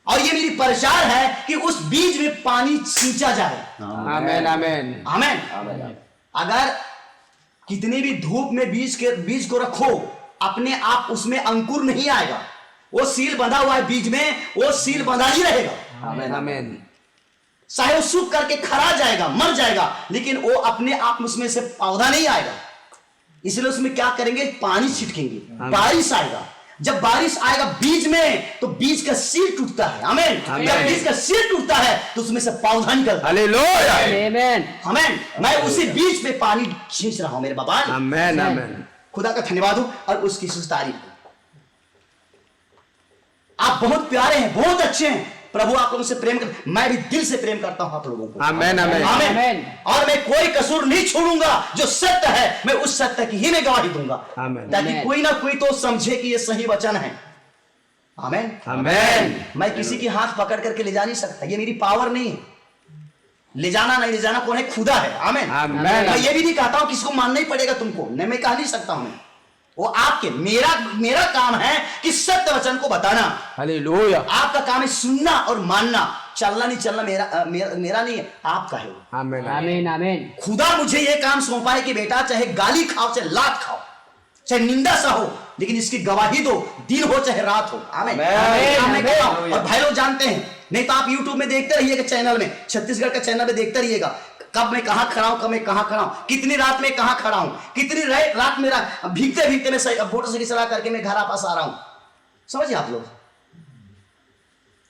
और ये मेरी प्रचार है कि उस बीज में पानी सींचा जाए। आमीन आमीन आमीन। अगर कितनी भी धूप में बीज को रखो, अपने आप उसमें अंकुर नहीं आएगा। वो सील बंधा हुआ है बीज में, वो सील बंधा ही रहेगा। आमीन आमीन। चाहे वो सूख करके खरा जाएगा, मर जाएगा, लेकिन वो अपने आप उसमें से पौधा नहीं आएगा। इसलिए उसमें क्या करेंगे? पानी छिड़केंगे, बारिश आएगा। जब बारिश आएगा बीज में, तो बीज का सिर टूटता है। आमीन। जब बीज का सिर टूटता है तो उसमें से पौधा निकलता है। हालेलुया। आमीन। मैं उसी बीज पे पानी छींच रहा हूं मेरे बाबा। आमीन आमीन। खुदा का धन्यवाद हो और उसकी तारीफ हो। आप बहुत प्यारे हैं, बहुत अच्छे हैं। प्रभु आप लोगों से प्रेम कर, मैं भी दिल से प्रेम करता हूं आप लोगों को। आमीन आमीन। आमीन। और मैं कोई कसूर नहीं छोड़ूंगा। जो सत्य है मैं उस सत्य की ही मैं गवाही दूंगा, आमीन। ताकि कोई ना कोई तो समझे कि ये सही वचन है। आमीन आमीन। मैं किसी की हाथ पकड़ करके ले जा नहीं सकता, ये मेरी पावर नहीं है। ले जाना नहीं ले जाना कौन है? खुदा है। आमीन। आमीन। मैं ये भी नहीं कहता हूं किसको मानना ही पड़ेगा तुमको, नहीं मैं कह नहीं सकता हूं, वो आपके मेरा काम है कि सत्य वचन को बताना। हालेलुया। आपका काम है सुनना और मानना, चलना नहीं चलना मेरा नहीं है, आपका है। आमीन आमीन आमीन। खुदा मुझे ये काम सौंपा है कि बेटा चाहे गाली खाओ, चाहे लात खाओ, चाहे निंदा सा हो, लेकिन इसकी गवाही दो, दिन हो चाहे रात हो। आमीन। और भाई लोग जानते हैं, नहीं तो आप YouTube में देखते रहिएगा, चैनल में, छत्तीसगढ़ का चैनल में देखते रहिएगा, कब मैं कहां खड़ा हूं, कब मैं कहां खड़ा हूं, कितनी रात में कहां खड़ा हूं, कितनी रात मेरा भीगते भीगते मैं मोटरसाइकिल चला करके मैं घर वापस आ रहा हूं। समझिए आप लोग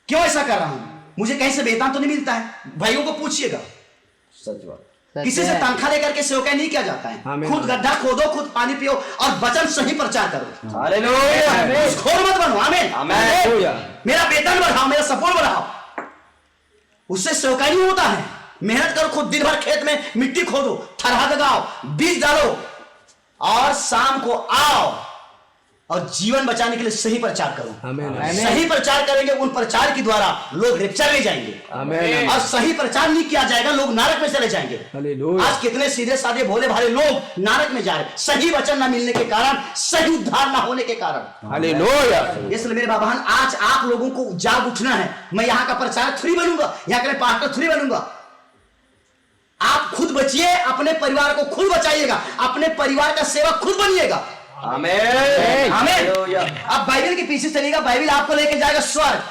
क्यों ऐसा कर रहा हूं? मुझे कहीं से वेतन तो नहीं मिलता है, भाइयों को पूछिएगा। सच बात। किसी से तनख्वाह लेकर के सेवकाई नहीं किया जाता है। आमीन। खुद गड्ढा खोदो, खुद पानी पियो और वचन सही प्रचार करो। हालेलुया। घोर मत बनो। आमीन। हालेलुया। मेरा वेतन बढ़ाओ, मेरा सपोर्ट बढ़ाओ, उससे सेवकाई नहीं होता है। मेहनत करो, खुद दिन भर खेत में मिट्टी खोदो, थरहा लगाओ, बीज डालो और शाम को आओ और जीवन बचाने के लिए सही प्रचार करो। आमीन। सही प्रचार करेंगे, उन प्रचार के द्वारा लोग रेप्चर में जाएंगे। आमीन। और सही प्रचार नहीं किया जाएगा, लोग नरक में चले जाएंगे। हालेलुया। आज कितने सीधे साधे भोले भाले लोग नरक में जा रहे, सही वचन ना मिलने के कारण, सही उद्धार ना होने के कारण। हालेलुया। इसलिए मेरे बहन, आज आप लोगों को जाग उठना है। मैं यहाँ का प्रचारक थोड़ी बनूंगा, यहाँ का पास्टर थोड़ी बनूंगा। आप खुद बचिए, अपने परिवार को खुद बचाइएगा, अपने परिवार का सेवक खुद बनिएगा। आमीन। आमीन। हालेलुया। अब बाइबल के पीछे चलिएगा, बाइबल आपको लेके जाएगा स्वर्ग,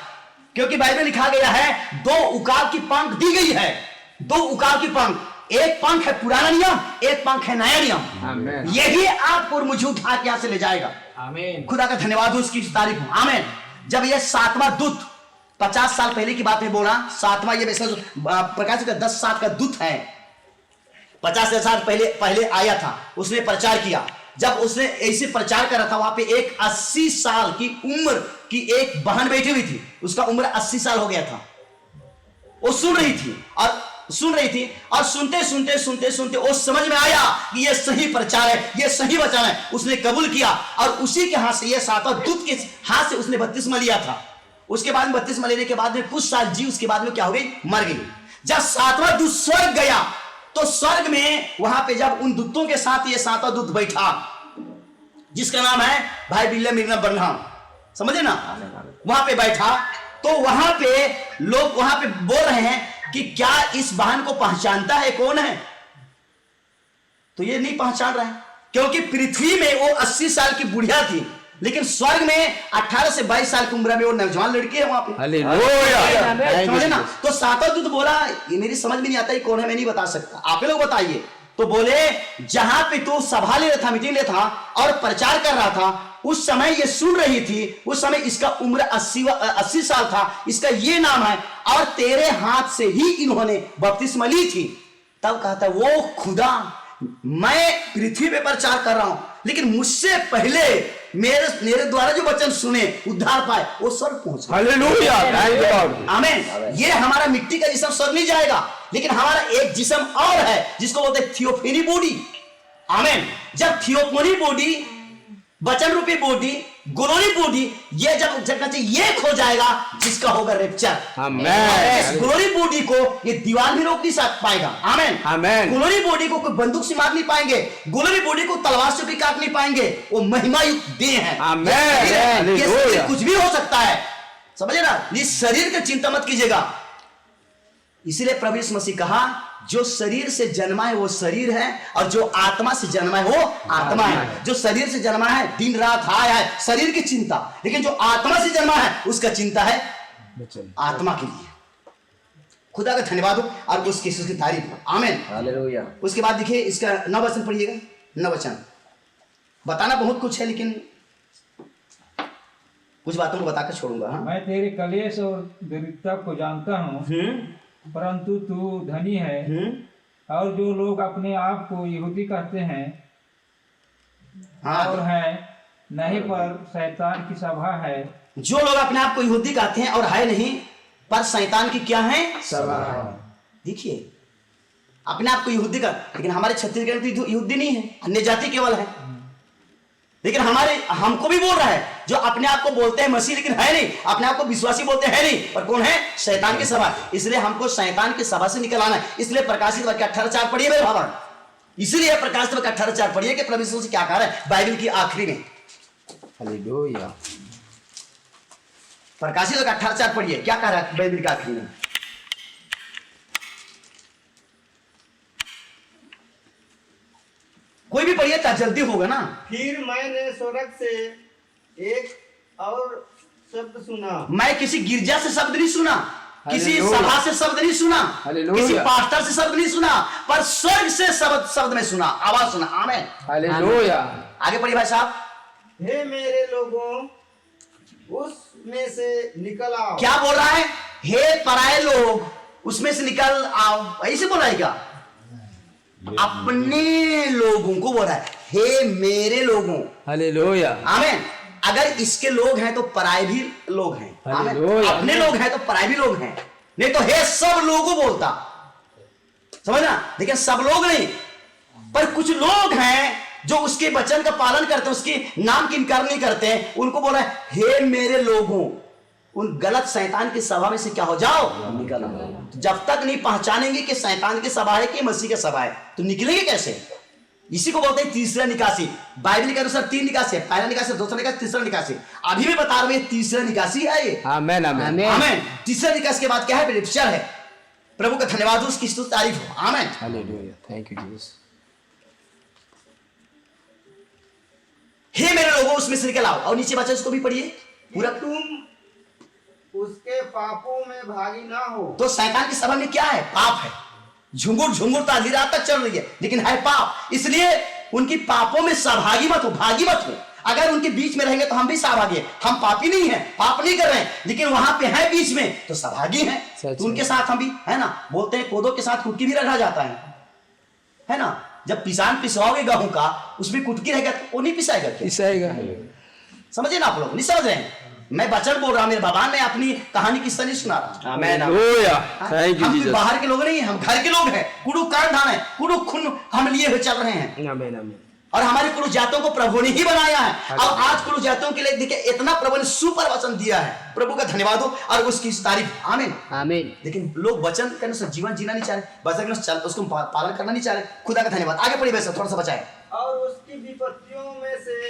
क्योंकि बाइबल में लिखा गया है 2 उकाब की पंख दी गई है। 2 उकाब की पंख, एक पंख है पुराना नियम, एक पंख है नया नियम। आमीन। यही आपको और मुझे उठा के यहां से ले जाएगा। आमीन। खुदा का धन्यवाद हो उसकी तारीफ हो। आमीन। जब यह 7वां दूत, 50 साल पहले की बात है बोला, 7वां ये वैसे प्रकाश का 10 साल का दूत है, 50 साल पहले आया था, उसने प्रचार किया। जब उसने ऐसे प्रचार करा था, वहां पे एक 80 साल की उम्र की एक बहन बैठी हुई थी, उसका उम्र 80 साल हो गया था। वो सुन रही थी और सुनते सुनते वो समझ में आया कि ये सही प्रचार है, ये सही वचन है। उसने कबूल किया और उसी के हाथ से, ये 7वां दूत के हाथ से उसने बपतिस्मा लिया था। उसके बाद में बपतिस्मा लेने के बाद में कुछ साल जी, उसके बाद में क्या हो गई? मर गई। जब 7वां दूत स्वर्ग गया, तो स्वर्ग में वहां पे जब उन दूतों के साथ ये 7वां दूत बैठा, जिसका नाम है भाई विलियम ब्रनहाम, समझे ना, वहां पे बैठा, तो वहां पे लोग वहां पे बोल रहे हैं कि क्या इस बहन को पहचानता है कौन है? तो ये नहीं पहचान रहा है, क्योंकि पृथ्वी में वो 80 साल की बुढ़िया थी, लेकिन स्वर्ग में 18 से 22 साल की उम्र में वो नौजवान लड़की है वहां पे। हालेलुया। समझे ना? तो 7वां दूत बोला, ये मेरी समझ में नहीं आता, ये कौन है, मैं नहीं बता सकता, आप लोग बताइए। तो बोले, जहां पे तू सभा ले रहा था, मीटिंग ले था और प्रचार कर रहा था, उस समय ये सुन रही थी, उस समय इसका उम्र 80 साल था, इसका ये नाम है, और तेरे हाथ से ही इन्होंने बपतिस्मा ली थी। तब कहता, वो खुदा, मैं पृथ्वी पे प्रचार कर रहा हूं, लेकिन मुझसे पहले मेरे द्वारा जो वचन सुने, उद्धार पाए, वो स्वर्ग पहुंचा। हालेलुया। Thank you Lord. आमीन। ये हमारा मिट्टी का जिस्म स्वर्ग नहीं जाएगा, लेकिन हमारा एक जिस्म और है, जिसको बोलते हैं थियोफेनी बॉडी। आमीन। जब थियोफेनी बॉडी, वचन रूपी बॉडी, ग्लोरी बॉडी, ये जब ये खो जाएगा, जिसका होगा रेप्चर। आमीन। इस ग्लोरी बॉडी को ये दीवार भी रोक नहीं पाएगा। आमीन। आमीन। ग्लोरी बॉडी को कोई बंदूक से मार नहीं पाएंगे, ग्लोरी बॉडी को तलवार से भी काट नहीं पाएंगे, वो महिमा युक्त देह है। आमीन। ये शरीर हालेलुया। कुछ भी हो सकता है, समझे ना? इस शरीर की चिंता मत कीजिएगा। इसीलिए प्रभु यीशु मसीह कहा, जो शरीर से जन्मा है वो शरीर है, और जो आत्मा से जन्मा है वो आत्मा है। जो शरीर से जन्मा है दिन रात आया है शरीर की चिंता, लेकिन जो आत्मा से जन्मा है उसका चिंता है आत्मा के लिए। खुदा का धन्यवाद हो और उसकी उसकी तारीफ हो। आमीन। हालेलुया। उसके बाद देखिए इसका 9 वचन पढ़िएगा। 9 वचन बताना बहुत कुछ है, लेकिन कुछ बातों को बताकर छोड़ूंगा। हाँ? मैं तेरे कलेश और दरिद्रता को जानता हूँ, परंतु तू धनी है, और जो लोग अपने आप को यहूदी कहते हैं हाँ। और है नहीं, पर शैतान की सभा है। जो लोग अपने आप को यहूदी कहते हैं और है नहीं, पर शैतान की क्या है? सभा। देखिए, अपने आप को यहूदी का, लेकिन हमारे छत्तीसगढ़ में तो यहूदी नहीं है, अन्य जाति केवल है। लेकिन हमको भी बोल रहा है, जो अपने आप को बोलते हैं मसीह लेकिन है नहीं, अपने आप को विश्वासी बोलते हैं नहीं, और कौन है? शैतान की सभा। इसलिए हमको शैतान की सभा से निकल आना है। इसलिए प्रकाशित वाक्य 18:4 पढ़िए मेरे भावन। इसीलिए प्रकाशित वाक्य 18:4 पढ़िए कि प्रभु यीशु से क्या कहा है बाइबल की आखिरी में। हालेलुया। प्रकाशित वाक्य 18:4 पढ़िए, क्या कह रहा है बाइबल की आखिरी में? कोई भी पढ़िए ताकि जल्दी होगा ना। फिर मैंने स्वर्ग से एक और शब्द सुना। मैं किसी गिरजा से शब्द नहीं सुना, किसी हालेलुया। सभा से शब्द नहीं सुना, हालेलुया। किसी पास्टर से शब्द नहीं सुना, पर स्वर्ग से शब्द में सुना, आवाज सुना। आमेन। हालेलुया। आगे पढ़िए भाई साहब। हे मेरे लोगों, उसमें से निकल आओ। क्या बोल रहा है? हे पराये लोग, उसमें से निकल आओ। ऐसे बोल रहा है क्या? अपने लोगों को बोल रहा है, हे मेरे लोगों। हालेलुया। आमेन। अगर इसके लोग हैं तो पराये भी लोग हैं। आमेन। हालेलुया। अपने लोग हैं तो पराये भी लोग हैं। नहीं तो हे सब लोगों बोलता, समझना। लेकिन सब लोग नहीं, पर कुछ लोग हैं जो उसके वचन का पालन करते हैं, उसके नाम की इनकार नहीं करते हैं। उनको बोला है हे मेरे लोगों। उन गलत शैतान की सभा में से क्या हो जाओ, निकल आओ। जब तक नहीं पहचानेंगे कि शैतान की सभा है कि मसीह की सभा है, तो निकलेंगे कैसे? इसी को बोलते हैं तीसरा निकासी। बाइबल के अनुसार 3 निकासी है, पहला निकासी, दूसरा निकासी, तीसरा निकासी। अभी भी बता रहे हैं तीसरा निकासी है ये। आमेन आमेन आमेन। तीसरा निकासी के बाद क्या है? रिप्चर है। प्रभु का धन्यवाद हो, उसकी स्तुति तारीफ हो। Amen. Hallelujah. Thank you Jesus. हे मेरे लोगों, उसमें से निकल आओ। और नीचे बच्चा उसको भी पढ़िए पूरा। तुम उसके पापों में भागी ना हो। तो शैतान की सभा में क्या है? पाप है। झुंगुर झुंगुर तो आधी रात तक चल रही है, लेकिन है पाप। इसलिए उनकी पापों में सहभागी मत हो, भागी मत हो। अगर उनके बीच में रहेंगे तो हम भी सहभागी हैं। हम पापी नहीं हैं, पाप नहीं कर रहे हैं, लेकिन वहां पे है बीच में तो सहभागी हैं। तो उनके साथ हम भी, है ना, बोलते हैं कोदो के साथ कुटकी भी रखा जाता है ना। जब पिसान पिसवाओगे गेहूं का, उसमें कुटकी रहेगा तो वो नहीं पिसाएगा क्या? पिसाएगा। समझिए ना आप लोग? नहीं समझ रहे हैं? मैं वचन बोल रहा हूं मेरे भगवान, मैं अपनी कहानी किस्सा नहीं सुना रहा। हालेलुया। थैंक यू हम जीसस। बाहर के लोग नहीं, हम घर के लोग हैं। कुड़ू कान धान है, कुड़ू खून हम लिए हुए चल रहे हैं। आमेन आमेन। और हमारे कुल जातों को प्रभु ने ही बनाया है। और आज कुल जातों के लिए देखिए इतना प्रभु ने सुपर वचन दिया है। प्रभु का धन्यवाद हो और उसकी तारीफ। आमीन आमीन। लेकिन लोग वचन के अनुसार जीवन जीना नहीं चाह रहे, वचन के अनुसार उसको पालन करना नहीं चाह रहे। खुदा का धन्यवाद। आगे पढ़िए वैसे थोड़ा सा बचाए। और उसकी विपत्तियों में से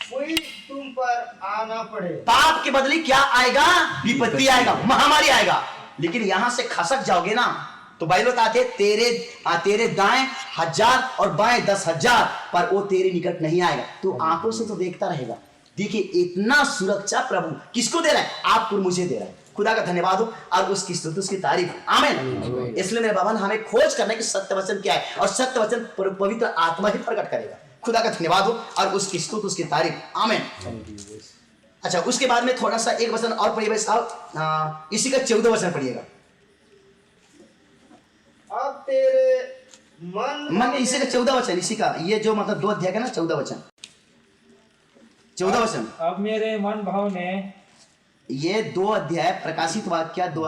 कोई तुम पर आना पड़े। पाप के बदले क्या आएगा? विपत्ति आएगा, महामारी आएगा। लेकिन यहां से खसक जाओगे ना तो बाइबल बताते तेरे दाएं 1000 और बाएं 10,000, पर वो तेरे निकट नहीं आएगा। तो आंखों से तो देखता रहेगा। देखिए इतना सुरक्षा प्रभु किसको दे रहा है? आपको, मुझे दे रहा है। खुदा का धन्यवाद हो और उसकी स्तुति, उसकी तारीफ। आमीन। इसलिए मेरे बाबा हमें खोज करने की सत्य वचन क्या है, और सत्य वचन पवित्र आत्मा ही प्रकट करेगा। खुदा का धन्यवाद हो और उसकी स्तुति, उसकी तारीफ। आमीन। अच्छा, उसके बाद में थोड़ा सा एक वचन और पढ़िए साहब, इसी का 14 वचन पढ़िएगा। अब तेरे मन इसी का 14 वचन, इसी का ये जो मतलब 2 अध्याय का ना 14 वचन, 14 वचन। अब मेरे मन भाव ने, ये 2 अध्याय प्रकाशित वाक्य 2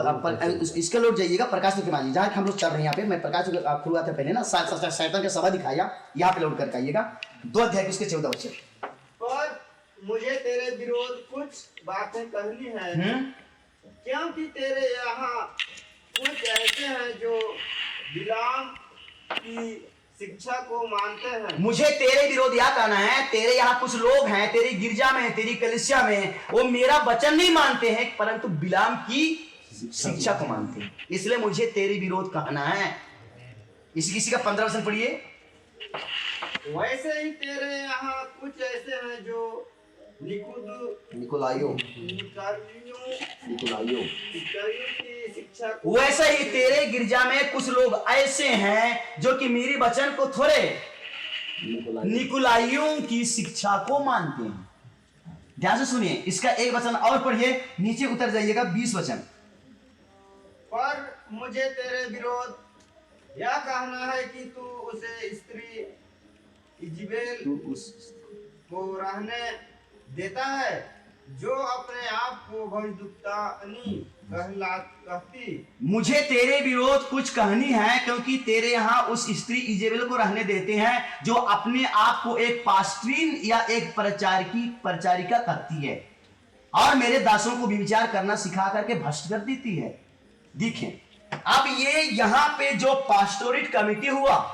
इसके लौट जाइएगा प्रकाशित के मानी जहाँ हम लोग चल रहे हैं। यहाँ पे मैं प्रकाशित खुलवा था पहले ना, शैतान का सभा दिखाया, यहाँ पे लौट करके आइएगा 2 अध्याय के उसके 14 वचन। पर मुझे तेरे विरोध कुछ बातें कहनी है, क्योंकि तेरे यहाँ कुछ ऐसे हैं जो बिलाम की शिक्षा को मानते हैं। मुझे तेरे विरोध यह कहना है, तेरे यहाँ कुछ लोग हैं, तेरी गिरजा में, तेरी कलीसिया में, वो मेरा वचन नहीं मानते हैं, परंतु बिलाम की शिक्षा को मानते हैं। इसलिए मुझे तेरे विरोध कहना है। किसी का 15 वचन पढ़िए। वैसे ही तेरे यहाँ कुछ ऐसे हैं जो निकोलाइयों की शिक्षा को, वैसे ही तेरे गिरजा में कुछ लोग ऐसे हैं जो कि मेरी वचन को थोड़े निकोलाइयों की शिक्षा को मानते हैं। ध्यान से सुनिए, इसका एक वचन और पढ़िए, नीचे उतर जाइएगा 20 वचन। पर मुझे तेरे विरोध यह कहना है कि तू उसे स्त्री इजबेल को रहने देता है, जो अपने आप को भविष्यद्वक्तानी कहती। मुझे तेरे विरोध कुछ कहनी है, क्योंकि तेरे यहाँ उस स्त्री इजेबेल को रहने देते हैं, जो अपने आप को एक पास्ट्रीन या एक परिचारिका कहती है और मेरे दासों को व्यभिचार करना सिखा करके भ्रष्ट कर देती है। देखें अब ये यहाँ पे जो पास्टोरेट कमेटी हुआ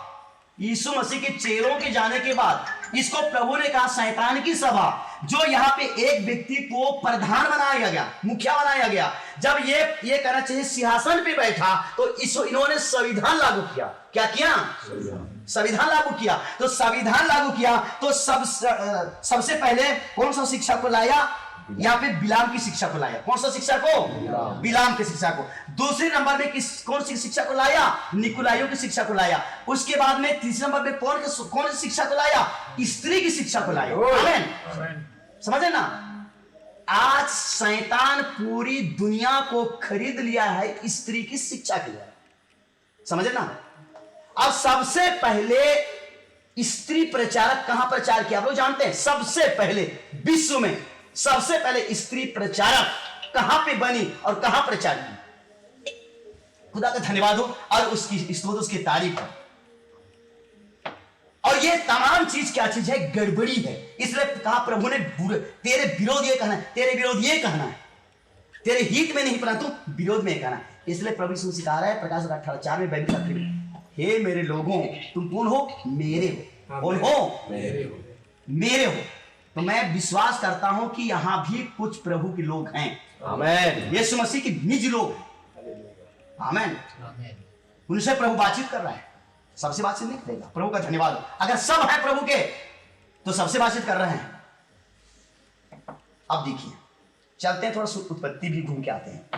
यीशु मसीह के चेलों के जाने के बाद, इसको प्रभु ने कहा शैतान की सभा, जो यहाँ पे एक व्यक्ति को प्रधान बनाया गया, मुखिया बनाया गया। जब ये कहना चाहिए सिंहासन पे बैठा, तो इन्होंने संविधान लागू किया। क्या किया? संविधान लागू किया। तो संविधान लागू किया तो सबसे पहले कौन सा शिक्षा को लाया? यहाँ पे बिलाम की शिक्षा को लाया। कौन सा शिक्षा को? बिलाम की शिक्षा को। दूसरे नंबर में कौन सी शिक्षा को लाया? निकुलाइयों की शिक्षा को लाया। उसके बाद में तीसरे नंबर में कौन सी शिक्षा को लाया? स्त्री की शिक्षा को लाया। आमीन। समझे ना? आज शैतान पूरी दुनिया को खरीद लिया है स्त्री की शिक्षा के लिए। समझे ना? अब सबसे पहले स्त्री प्रचारक कहां प्रचार किया आप लोग जानते हैं? सबसे पहले विश्व में सबसे पहले स्त्री प्रचारक कहां पे बनी और कहां प्रचार की? खुदा का धन्यवाद हो और उसकी स्तुति, उसकी तारीफ हो। और ये तमाम चीज क्या चीज है? गड़बड़ी है। इसलिए कहा प्रभु ने तेरे विरोध ये कहना है, तेरे विरोध ये कहना है, तेरे हित में नहीं परंतु विरोध में कहना है। इसलिए प्रभु यीशु सिखा रहा है प्रकाश 18:4 में 22 में, हे मेरे लोगों तुम कौन हो? मेरे हो। कौन हो? मेरे हो। तो मैं विश्वास करता हूं कि यहां भी कुछ प्रभु के लोग हैं। आमेन। यीशु मसीह के निज लोग। आमेन। उनसे प्रभु बातचीत कर रहा है, सबसे बातचीत नहीं करेगा। प्रभु का धन्यवाद। अगर सब है प्रभु के तो सबसे बातचीत कर रहे हैं। अब देखिए चलते हैं, थोड़ा उत्पत्ति भी घूम के आते हैं।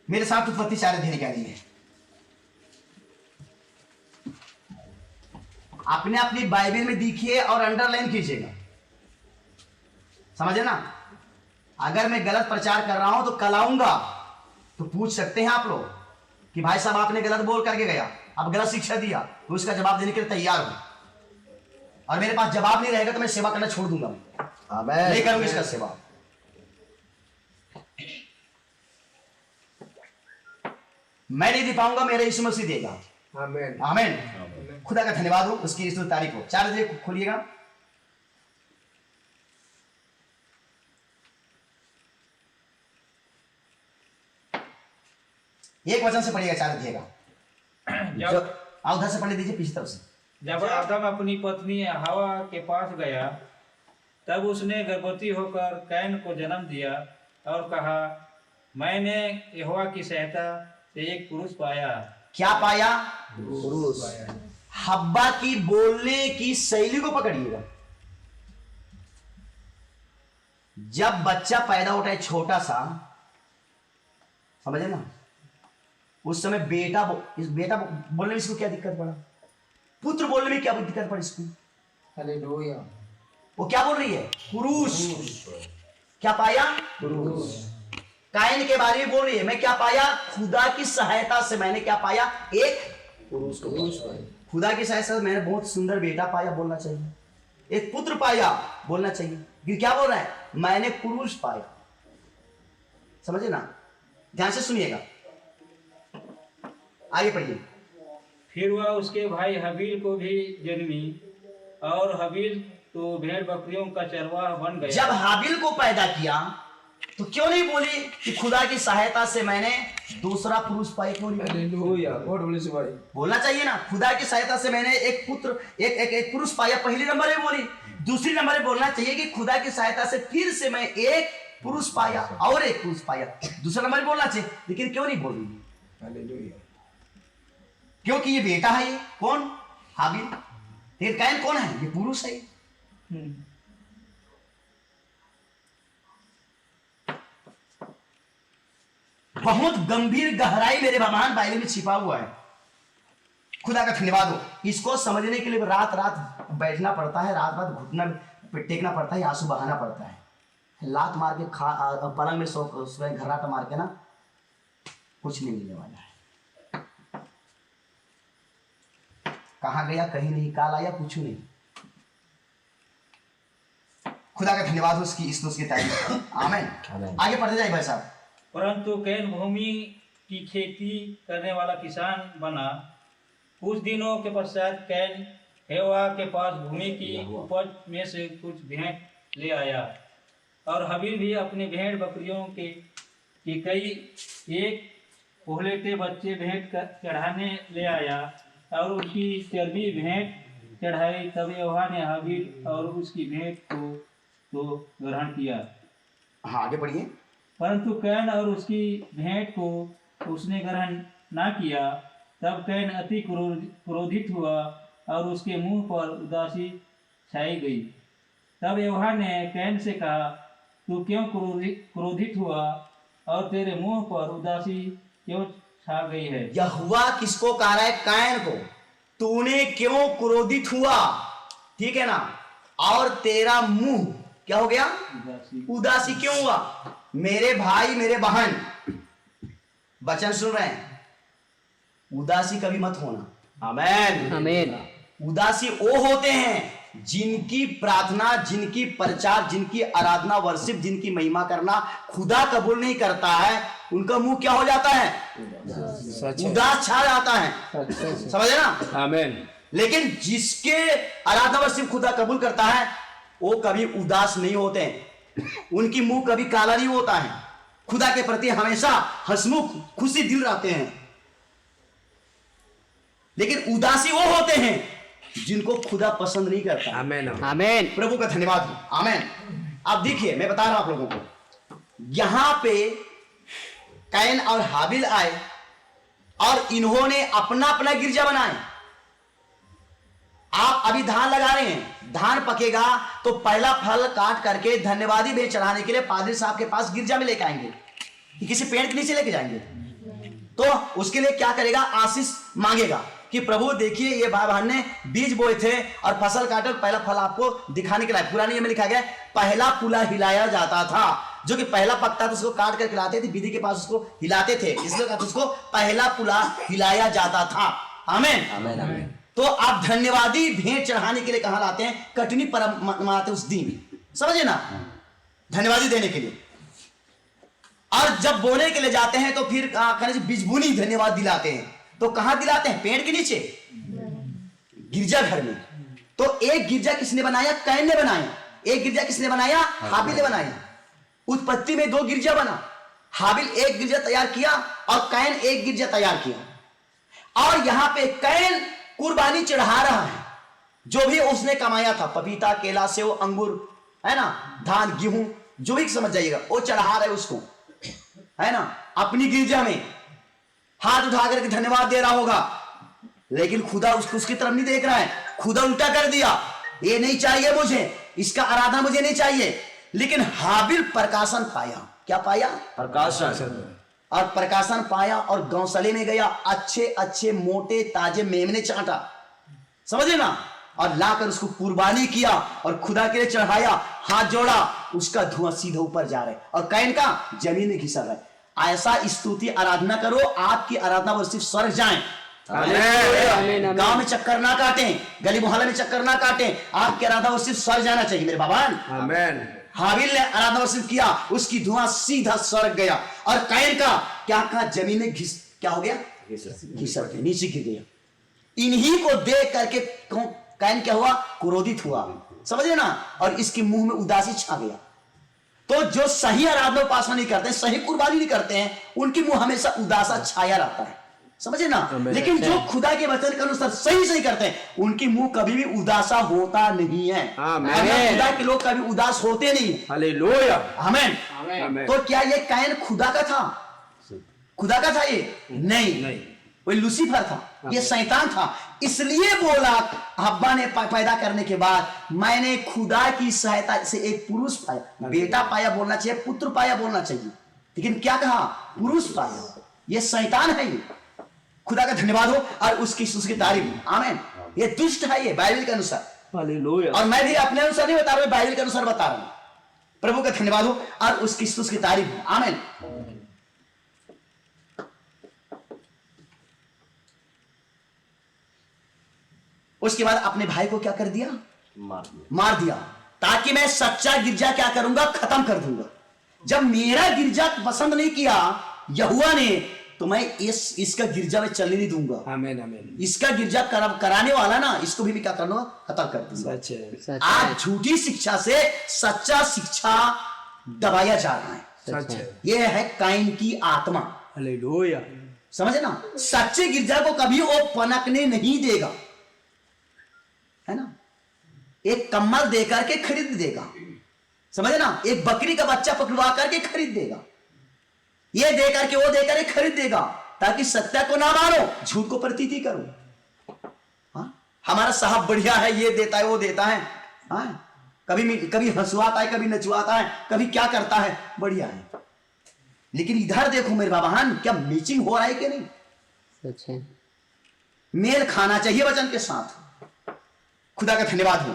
मेरे साथ उत्पत्ति 4 अध्याय निकाली है। आपने अपनी बाइबल में देखिए और अंडरलाइन कीजिएगा। समझे ना? अगर मैं गलत प्रचार कर रहा हूं तो कल आऊंगा तो पूछ सकते हैं आप लोग कि भाई साहब आपने गलत बोल करके गया, अब गलत शिक्षा दिया, तो उसका जवाब देने के लिए तैयार हूं। और मेरे पास जवाब नहीं रहेगा तो मैं सेवा करना छोड़ दूंगा। मैं नहीं करूंगा इसका सेवा। मैं नहीं दे पाऊंगा, मेरा यीशु मसीह देगा। आमीन। आमीन। खुदा का धन्यवाद हो, उसकी स्तुति तारीफ हो। 4 अध्याय खोलिएगा। एक वचन से पढ़िएगा 4 अध्याय का। आओ उधर से पढ़ दीजिए, पीछे तरफ से। जब आदम अपनी पत्नी हवा के पास गया तब उसने गर्भवती होकर कैन को जन्म दिया और कहा, मैंने यहोवा की सहायता से एक पुरुष पाया। क्या पाया? पुरुष। हब्बा की बोलने की शैली को पकड़िएगा। जब बच्चा पैदा होता है छोटा सा, समझे ना, उस समय बेटा बोलने में इसको क्या दिक्कत पड़ा? पुत्र बोलने में क्या दिक्कत पड़ी इसको? हालेलुया। वो क्या बोल रही है? पुरुष। क्या पाया? पुरुष। कायन के बारे में बोल रही है, मैं क्या पाया? खुदा की सहायता से मैंने क्या पाया? एक पुरुष को पाया। खुदा की सहायता से मैंने बहुत सुंदर बेटा पाया, बोलना चाहिए। एक पुत्र पाया, बोलना चाहिए। कि क्या बोल रहा है? मैंने पुरुष पाया। समझे ना? ध्यान से सुनिएगा, आगे पढ़िए। फिर वह उसके भाई हबील को भी जन्मी और हबील तो भेड़ बकरियों का चरवाहा बन गया। जब हाबिल को पैदा किया तो क्यों नहीं बोली कि खुदा की सहायता से मैंने दूसरा पुरुष पाया? क्यों नहीं बोलना चाहिए ना? खुदा की सहायता से मैंने एक पुत्र एक पुरुष पाया, पहले नंबर में बोली। दूसरी नंबर में बोलना चाहिए कि खुदा की सहायता से फिर से मैं एक पुरुष पाया और एक पुरुष पाया। दूसरा नंबर में बोलना चाहिए, लेकिन क्यों नहीं बोल रही? क्योंकि ये बेटा है। ये कौन? हाबिल। फिर कैन कौन है? ये पुरुष है। बहुत गंभीर गहराई मेरे महान बाइबल में छिपा हुआ है। खुदा का धन्यवाद हो। इसको समझने के लिए रात रात बैठना पड़ता है, रात रात घुटना टेकना पड़ता है, आंसू बहाना पड़ता है। लात मार के पलंग में सो घर्राटा मार के ना कुछ नहीं मिलने वाला है। कहाँ गया? कहीं नहीं। काल आया? पूछू नहीं। खुदा का धन्यवाद हो उसकी उसकी तारीफ। आमीन। आगे पढ़ते जाइए भाई साहब। परंतु कैन भूमि की खेती करने वाला किसान बना। कुछ दिनों के पश्चात कैन हेवा के पास भूमि की उपज में से कुछ भेंट ले आया, और हबील भी अपनी भेड़ बकरियों के कई एक पहलेटे बच्चे भेंट चढ़ाने ले आया, और उसकी चर्बी भेंट चढ़ाई। तब यहोवा ने हबील और उसकी भेंट को तो ग्रहण किया। हाँ आगे पढ़िए। परंतु कैन और उसकी भेंट को उसने ग्रहण ना किया। तब कैन अति क्रोधित हुआ और उसके मुंह पर उदासी छाई गई। तब यहोवा ने कैन से कहा, तू क्यों क्रोधित हुआ और तेरे मुंह पर उदासी क्यों छा गई है? यहोवा किसको कह रहा है? कैन को। तूने क्यों क्रोधित हुआ, ठीक है ना, और तेरा मुंह क्या हो गया? उदासी क्यों हुआ? मेरे भाई मेरे बहन वचन सुन रहे हैं, उदासी कभी मत होना। आमेन आमीन। उदासी वो होते हैं जिनकी प्रार्थना, जिनकी प्रचार, जिनकी आराधना, वर्शिप, जिनकी महिमा करना खुदा कबूल नहीं करता है, उनका मुंह क्या हो जाता है? उदास छा जाता है। समझे ना? आमीन। लेकिन जिसके आराधना वर्शिप खुदा कबूल करता है वो कभी उदास नहीं होते हैं, उनकी मुंह कभी काला नहीं होता है, खुदा के प्रति हमेशा हंसमुख खुशी दिल रहते हैं। लेकिन उदासी वो होते हैं जिनको खुदा पसंद नहीं करता। आमीन। आमीन। प्रभु का धन्यवाद हो। आमीन। अब देखिए मैं बता रहा हूं आप लोगों को, यहां पे कैन और हाबिल आए और इन्होंने अपना अपना गिरजा बनाए। आप अभी धान लगा रहे हैं, धान पकेगा तो पहला फल काट करके धन्यवादी भेंट चढ़ाने के लिए पादरी साहब के पास गिरजा में लेके आएंगे, कि किसी पेड़ के नीचे लेके जाएंगे। तो उसके लिए क्या करेगा? आशीष मांगेगा कि प्रभु देखिए ये भाई बहन ने बीज बोए थे और फसल काटे, पहला फल आपको दिखाने के लिए। पुराने नियम में लिखा गया पहला पुला हिलाया जाता था, जो कि पहला पकता था उसको काट कर खिलाते थे, विधि के पास उसको हिलाते थे, इसलिए उसको पहला पुला हिलाया जाता था। आमीन। आमीन। तो आप धन्यवादी भेंट चढ़ाने के लिए कहां लाते हैं? कटनी पर मनाते उस दिन, समझे ना, धन्यवादी देने के लिए। और जब बोने के लिए जाते हैं तो फिर बिजबुनी धन्यवाद दिलाते हैं। तो कहां दिलाते हैं? पेड़ के नीचे, गिरजा घर में। तो एक गिरजा किसने बनाया? कैन ने बनाया। एक गिरजा किसने बनाया? हाबिल ने बनाया। उत्पत्ति में 2 गिरजा बना। हाबिल एक गिरजा तैयार किया और कैन एक गिरजा तैयार किया। और यहां पे कैन कुर्बानी चढ़ा रहा है, जो भी उसने कमाया था, पपीता, केला, सेव, अंगूर, है ना, धान, गेहूं, जो भी समझ जाइएगा, वो चढ़ा रहे उसको, है ना, अपनी गिरजा में हाथ उठा करके धन्यवाद दे रहा होगा। लेकिन खुदा उसकी तरफ नहीं देख रहा है। खुदा उल्टा कर दिया, ये नहीं चाहिए मुझे, इसका आराधना मुझे नहीं चाहिए। लेकिन हाबिल प्रकाशन पाया। क्या पाया? प्रकाशन। और प्रकाशन पाया और गौशाले में गया, अच्छे अच्छे मोटे ताजे मेमने चाटा, समझे ना, और लाकर उसको कुर्बानी किया और खुदा के लिए चढ़ाया, हाथ जोड़ा, उसका धुआं सीधा ऊपर जा रहा है और कैन का जमीन में घिसा रहा है। ऐसा स्तुति आराधना करो, आपकी आराधना वर्षिप स्वर्ग जाए। गांव में चक्कर ना काटें, गली मोहल्ले में चक्कर ना काटें, आपकी आराधना वर्षिप स्वर्ग जाना चाहिए मेरे बाबा। आमीन। हाबिल ने आराधना वर्षिप किया, उसकी धुआं सीधा स्वर्ग गया, और कैन का क्या कहा? जमीन में क्या हो गया? घिसर के नीचे गिर गया। इन्हीं को देख करके कैन क्या हुआ? क्रोधित हुआ, समझे ना, और इसके मुंह में उदासी छा गया। तो जो सही आराधना उपासना नहीं करते हैं, सही कुर्बानी नहीं करते हैं, उनके मुंह हमेशा उदासा छाया रहता है, समझे ना। लेकिन जो खुदा के वचन के अनुसार सही करते हैं, उनके मुंह कभी भी उदासा होता नहीं है। खुदा के लोग कभी उदास होते नहीं। हालेलुया। आमीन। तो क्या ये कैन खुदा का था? खुदा का था ये? नहीं, वो लूसीफर था, ये शैतान था। इसलिए बोला हव्वा ने पैदा करने के बाद, मैंने खुदा की सहायता से एक पुरुष पाया। बेटा पाया बोलना चाहिए, पुत्र पाया बोलना चाहिए, लेकिन क्या कहा? पुरुष पाया। ये शैतान है, ये खुदा का धन्यवाद हो और उसकी तारीफ। आमीन। ये दुष्ट है, ये बाइबल के अनुसार। हालेलुया। और मैं भी अपने अनुसार नहीं बता रहा हूं, बाइबल के अनुसार बता रहा हूं। प्रभु का धन्यवाद हो और उसकी तारीफ हो। आमीन। उसके बाद अपने भाई को क्या कर दिया? मार दिया। ताकि मैं सच्चा गिरजा क्या करूंगा, खत्म कर दूंगा। जब मेरा गिरजा पसंद नहीं किया यहोवा ने, तो मैं इसका गिरजा में चलने नहीं दूंगा। आमीन आमीन। इसका गिरजा कराने वाला ना, इसको भी मैं क्या करना, खत्म कर दूंगा। सच है, सच है, आज झूठी शिक्षा से सच्चा शिक्षा दबाया जा रहा है। सच है। यह है काइन की आत्मा। हालेलुया। समझे ना, सच्चे गिरजा को कभी वो पनकने नहीं देगा, है ना। एक कम्बल दे करके खरीद देगा, समझे ना। एक बकरी का बच्चा पकड़वा करके खरीद देगा, ये दे करके वो दे करके खरीद देगा, ताकि सत्य को ना मानो, झूठ को प्रतीति करो। हाँ? हमारा साहब बढ़िया है, ये देता है वो देता है, हाँ? कभी हंसवाता है, कभी नचवाता है, कभी क्या करता है, बढ़िया है। लेकिन इधर देखो मेरे बाबान, क्या मैचिंग हो रहा है कि नहीं। सच है, मेल खाना चाहिए वचन के साथ। खुदा का धन्यवाद हो।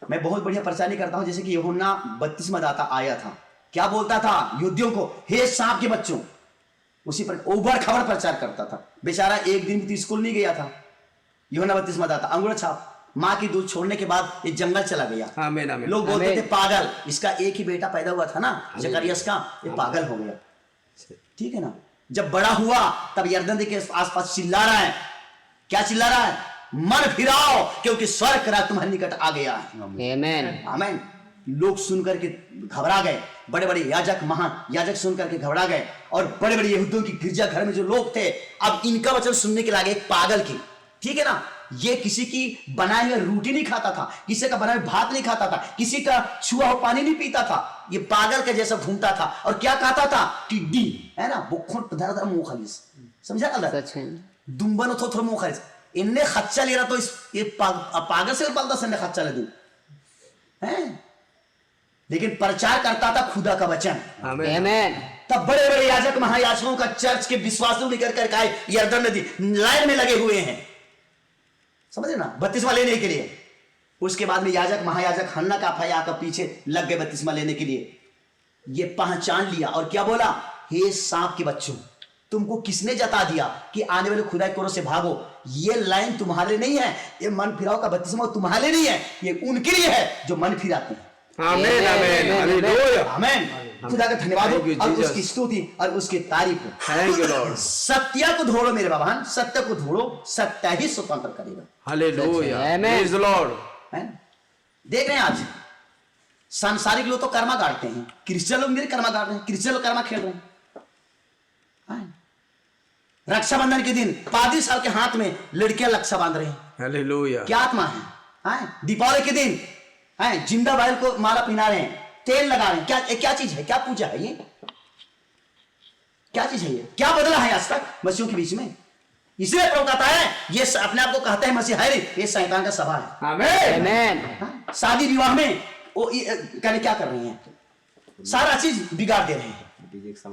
मैं बहुत बढ़िया प्रचार नहीं करता हूं, जैसे कि यूहन्ना बपतिस्मा दाता आया था, क्या बोलता था यहूदियों को, हे सांप के बच्चों, उसी पर ओवर खबर प्रचार करता था। बेचारा एक दिन भी तो स्कूल नहीं गया था यूहन्ना बपतिस्मा दाता, अंगूठा छाप, माँ की दूध छोड़ने के बाद ये जंगल चला गया। आमीन आमीन। लोग बोलते थे पागल, इसका एक ही बेटा पैदा हुआ था ना, जकरियस का, ये पागल हो गया। ठीक है ना। जब बड़ा हुआ तब यरदन के आसपास चिल्ला रहा है, क्या चिल्ला रहा है, मन फिराओ क्योंकि स्वर्ग राज तुम्हारे निकट आ गया है। आमीन, आमीन। लोग सुनकर के घबरा गए, बड़े बड़े याजक महान याजक सुनकर के घबरा गए, और बड़े बड़े यहूदियों की गिरजा घर में जो लोग थे, अब इनका वचन सुनने के लागे, एक पागल की, ठीक है ना। ये किसी की बनाए हुए रोटी नहीं खाता था, किसी का बनाए हुए भात नहीं खाता था, किसी का छुआ हुआ पानी नहीं पीता था, ये पागल के जैसा घूमता था। और क्या खाता था, टिड्डी, है ना, बुखुट धर मुंह खालिस, समझा ना, सच है, दुम्बन थो थोड़ा मुंह खालिस। इनने खच्चा ले रहा, तो ये पागल से पालता सन्ने खच्चा ले दूं, हैं। लेकिन प्रचार करता था खुदा का वचन। आमीन, तब बड़े बड़े याजक महायाजकों का चर्च के विश्वासों निकल कर आए, यरदन नदी लाइन में लगे हुए हैं, समझे ना, बपतिस्मा लेने के लिए। उसके बाद में याजक महायाजक हन्ना का फया का पीछे लग गए बपतिस्मा लेने के लिए। ये पहचान लिया और क्या बोला, हे सांप के बच्चों, तुमको किसने जता दिया कि आने वाले खुदा के क्रोध से भागो। ये लाइन तुम्हारे नहीं है, ये मन फिराओ का बपतिस्मा तुम्हारे नहीं है, ये उनके लिए है जो मन फिराते हैं। आमीन आमीन। हालेलुया। आमीन। खुदा का धन्यवाद हो Thank you, और Jesus. उसकी स्तुति और उसकी तारीफ हो। Thank you, Lord. सत्य को ढूंढो मेरे बाबा, सत्य को ढूंढो, सत्य ही स्वतंत्र करेगा। Hallelujah. Amen. Praise the Lord. है ना? देख रहे हैं आज सांसारिक लोग तो कर्मा गाड़ते हैं, क्रिश्चियन लोग मेरे कर्मा गाड़ रहे हैं, क्रिश्चियन लोग कर्मा खेल रहे हैं। रक्षाबंधन के दिन पादरी साहब के हाथ में लड़कियां रक्षा बांध रहे हैं, हालेलुया। क्या आत्मा है। दीपावली के दिन है जिंदा बैल को माला पहना रहे हैं, तेल लगा रहे हैं, क्या चीज है, क्या पूजा है ये, क्या चीज है ये, क्या बदला है आज तक मसीहों के बीच में। इसलिए प्रभु कहता है, ये अपने आप को कहता है मसीह है, ये शैतान का सभा है। आमीन। आमीन, शादी विवाह में वो कहने क्या कर रही हैं, सारा चीज बिगाड़ दे रहे हैं,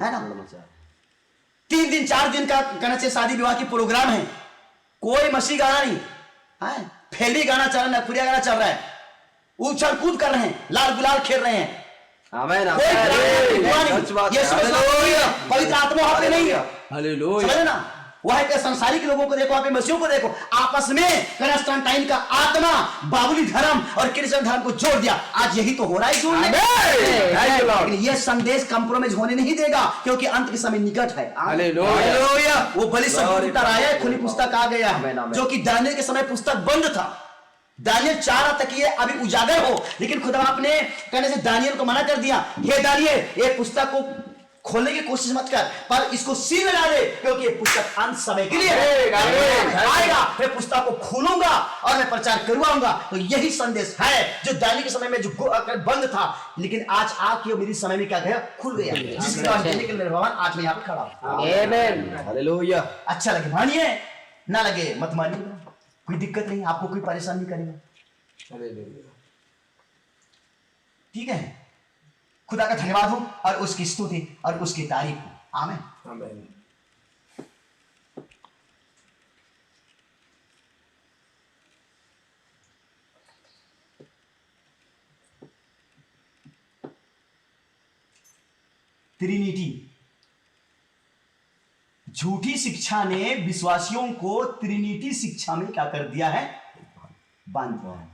है ना। 3 दिन 4 दिन का कहना चाहिए शादी विवाह की प्रोग्राम है, कोई मसीह गाना नहीं है, फैली गाना चल रहा है, नखुरिया गाना चल रहा है, उछल कूद कर रहे हैं, लाल गुलाल खेल रहे हैं। आमीन कोई आमीन। सच बात है। हालेलुया। पवित्र आत्मा वहां पे नहीं है, हालेलुया। समझे ना। वह है संसारिक लोगों को देखो, वहां पे मसीहों को देखो, आपस में कन्स्टेंटाइन का आत्मा बाबुली धर्म और क्रिश्चियन धर्म को जोड़ दिया। आज यही तो हो रहा है जोड़ने। Thank you, Lord. लेकिन यह संदेश कंप्रोमाइज होने नहीं देगा, क्योंकि अंत के समय निकट है। हालेलुया। वो बलि संपुष्ट आया है, खुली पुस्तक आ गया है, जो कि दानियल के समय पुस्तक बंद था। दानियल चाह रहा था कि ये अभी उजागर हो, लेकिन खुदा आपने कहने से दानियल को मना कर दिया, हे दानियल, ये पुस्तक को खोलने की कोशिश मत कर, पर इसको सील लगा दे, क्योंकि ये पुस्तक अंत समय के लिए है। आएगा, मैं पुस्तक को खोलूंगा और मैं प्रचार करवाऊंगा। तो यही संदेश है जो दानियल के समय में जो बंद था, लेकिन आज आके मेरी समय में क्या गया, खुल गया। जिसके बाद देने के लिए भगवान आज मैं यहाँ पे खड़ा हूं। आमीन, हालेलुया। अच्छा लगे मानिए, ना लगे मत मानिए, कोई दिक्कत नहीं, आपको कोई परेशान नहीं करेगा, हालेलुया। ठीक है। खुदा का धन्यवाद हो और उसकी स्तुति और उसकी तारीफ हो। आमीन। आमीन। ट्रिनिटी, झूठी शिक्षा ने विश्वासियों को ट्रिनिटी शिक्षा में क्या कर दिया है, बांध दिया है।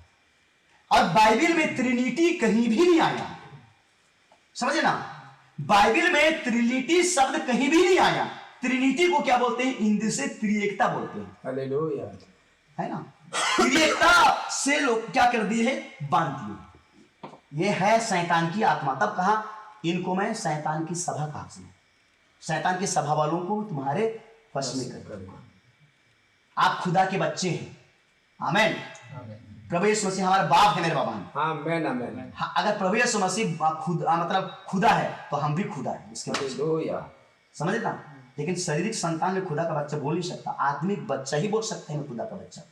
और बाइबल में ट्रिनिटी कहीं भी नहीं आया, समझे ना, बाइबल में ट्रिनिटी शब्द कहीं भी नहीं आया। ट्रिनिटी को क्या बोलते हैं? हिंदी से त्रिएकता बोलते हैं, हालेलुया। है ना। त्रिएकता से लोग क्या कर दिए है? बांध दिए। ये है शैतान की आत्मा। तब कहा इनको मैं शैतान की सभा कहा, शैतान की सभा वालों को तुम्हारे वश में कर दूंगा। आप खुदा के बच्चे हैं, आमीन। प्रभु यीशु मसीह हमारा बाप है, मेरे बाबा। आमेन आमेन। हाँ, अगर प्रभु यीशु मसीह मतलब खुदा है तो हम भी खुदा है इसके बच्चे। हालेलुया। समझ ना। लेकिन शारीरिक संतान में खुदा का बच्चा बोल नहीं सकता, आत्मिक बच्चा ही बोल सकते हैं खुदा का बच्चा,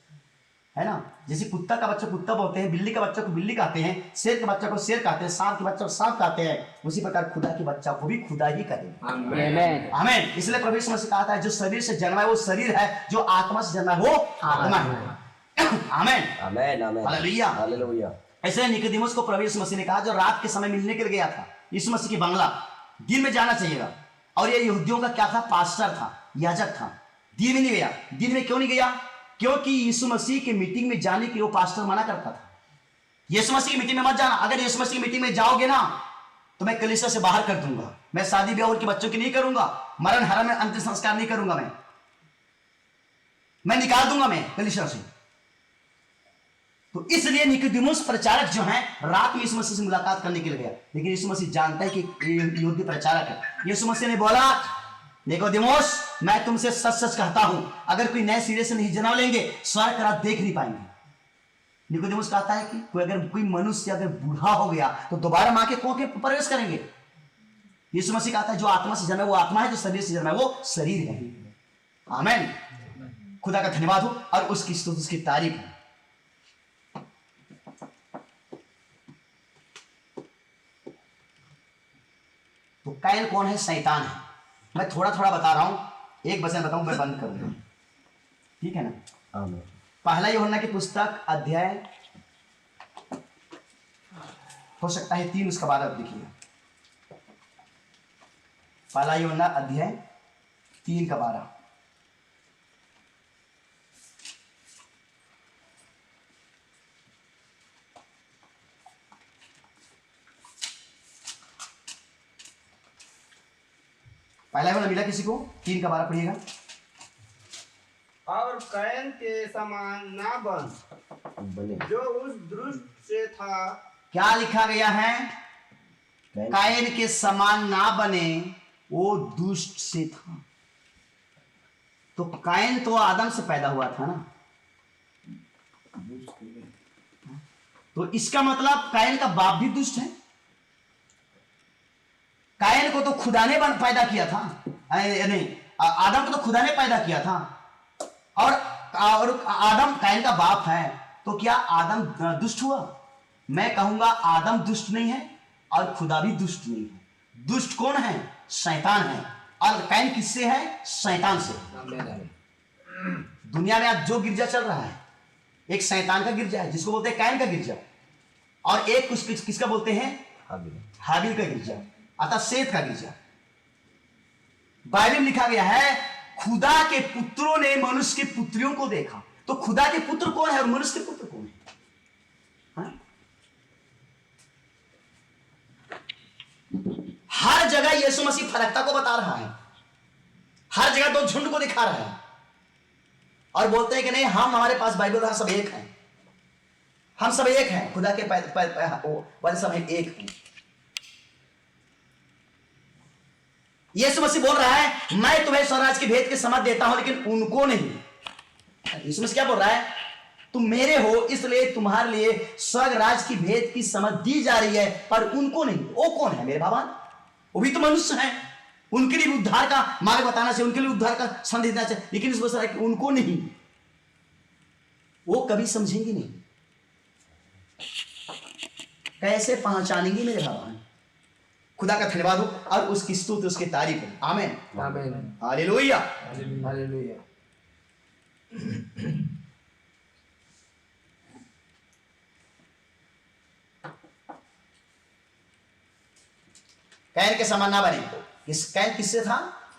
है ना। जैसे कुत्ता का बच्चा कुत्ता बोलते हैं, बिल्ली का बच्चा को बिल्ली कहते हैं, शेर के बच्चा को शेर कहते हैं, सांप के बच्चा को सांप कहते हैं, उसी प्रकार खुदा के बच्चा को भी खुदा ही कहेंगे। आमेन। आमीन। इसलिए प्रभु यीशु मसीह कहा था जो शरीर से जन्मा है वो शरीर है, जो आत्मा से जन्मा है वो आत्मा है। आमीन आमेन आमेन हालेलुया। हालेलुया। ऐसे निकोदेमुस को प्रभु यीशु मसीह ने कहा, जो रात के समय मिलने के लिए गया था यीशु मसीह की बंगला, दिन में जाना चाहिएगा। और ये यहूदियों का क्या था? पास्टर था, याजक था। दिन में नहीं गया। दिन में क्यों नहीं गया? क्योंकि यीशु मसीह की मीटिंग में जाने के लिए वो पास्टर मना करता था। यीशु मसीह की मीटिंग में मत जाना। अगर यीशु मसीह की मीटिंग में जाओगे ना तो मैं कलीसिया से बाहर कर दूंगा। मैं शादी ब्याह उनके बच्चों की नहीं करूंगा, मरण हरण में अंतिम संस्कार नहीं करूंगा, मैं निकाल दूंगा मैं कलीसिया से। तो इसलिए निकोदेमुस प्रचारक जो है रात में यीशु मसीह से मुलाकात करने के लिए गया, लेकिन यीशु मसीह जानता है कि यहूदी प्रचारक है। यीशु मसीह ने बोला, निकोदेमुस मैं तुमसे सच सच कहता हूं, अगर कोई नए सिरे से नहीं जन्म लेंगे स्वर्ग रात देख नहीं पाएंगे। निकोदेमुस कहता है कि कोई मनुष्य अगर बूढ़ा हो गया तो दोबारा मां के कोख में प्रवेश करेंगे। यीशु मसीह कहता है जो आत्मा से जन्मा है वो आत्मा है, जो शरीर से जन्मा है वो शरीर है। आमीन। खुदा का धन्यवाद हो और उसकी स्तुति उसकी तारीफ हो। तो कैन कौन है? शैतान है। मैं थोड़ा थोड़ा बता रहा हूं, एक वचन बताऊं मैं बंद करूंगा, ठीक है ना। आमीन। पहला यूहन्ना की पुस्तक अध्याय हो सकता है 3 उसका 12 देखिए। पहला यूहन्ना अध्याय 3 का 12। पहला यूहन्ना मिला किसी को? 3 का 12 पढ़िएगा। और कैन के समान ना बन बने जो उस दुष्ट से था। क्या लिखा गया है? कायन के समान ना बने, वो दुष्ट से था। तो कायन तो आदम से पैदा हुआ था ना, तो इसका मतलब कायन का बाप भी दुष्ट है। कायन को तो खुदा ने पैदा किया था, नहीं आदम को तो खुदा ने पैदा किया था, और आदम कायन का बाप है, तो क्या आदम दुष्ट हुआ? मैं कहूंगा आदम दुष्ट नहीं है और खुदा भी दुष्ट नहीं है। दुष्ट कौन है? शैतान है। और कायन किससे है? शैतान से। दुनिया में आज जो गिरजा चल रहा है, एक शैतान का गिरजा है जिसको बोलते हैं कायन का गिरजा, और एक किसका बोलते हैं? हाबिल का गिरजा, अतः सेत का गिरजा। बाइबल में लिखा गया है खुदा के पुत्रों ने मनुष्य की पुत्रियों को देखा। तो खुदा के पुत्र कौन है और मनुष्य के पुत्र कौन है? हाँ? हर जगह यीशु मसीह फरकता को बता रहा है, हर जगह दो झुंड को दिखा रहा है, और बोलते हैं कि नहीं हम हमारे पास बाइबल है, सब एक है, हम सब एक हैं, खुदा के वाले सब एक हैं। यीशु मसीह बोल रहा है मैं तुम्हें स्वराज के भेद के समझ देता हूं लेकिन उनको नहीं। यीशु मसीह क्या बोल रहा है? तुम मेरे हो इसलिए तुम्हारे लिए स्वर्ग राज की भेद की समझ दी जा रही है, पर उनको नहीं। वो कौन है मेरे बाबा? वो भी तो मनुष्य हैं, उनके लिए उद्धार का मार्ग बताना चाहिए, उनके लिए उद्धार का संदेश देना चाहिए, लेकिन इस वजह से उनको नहीं, वो कभी समझेंगे नहीं। कैसे पहचानेंगे मेरे भगवान? खुदा का धन्यवाद हो और उसकी स्तुति उसकी तारीफ हो। आमीन आमीन हालेलुया। हालेलुया। कैन के समान ना बने। कैन किससे था?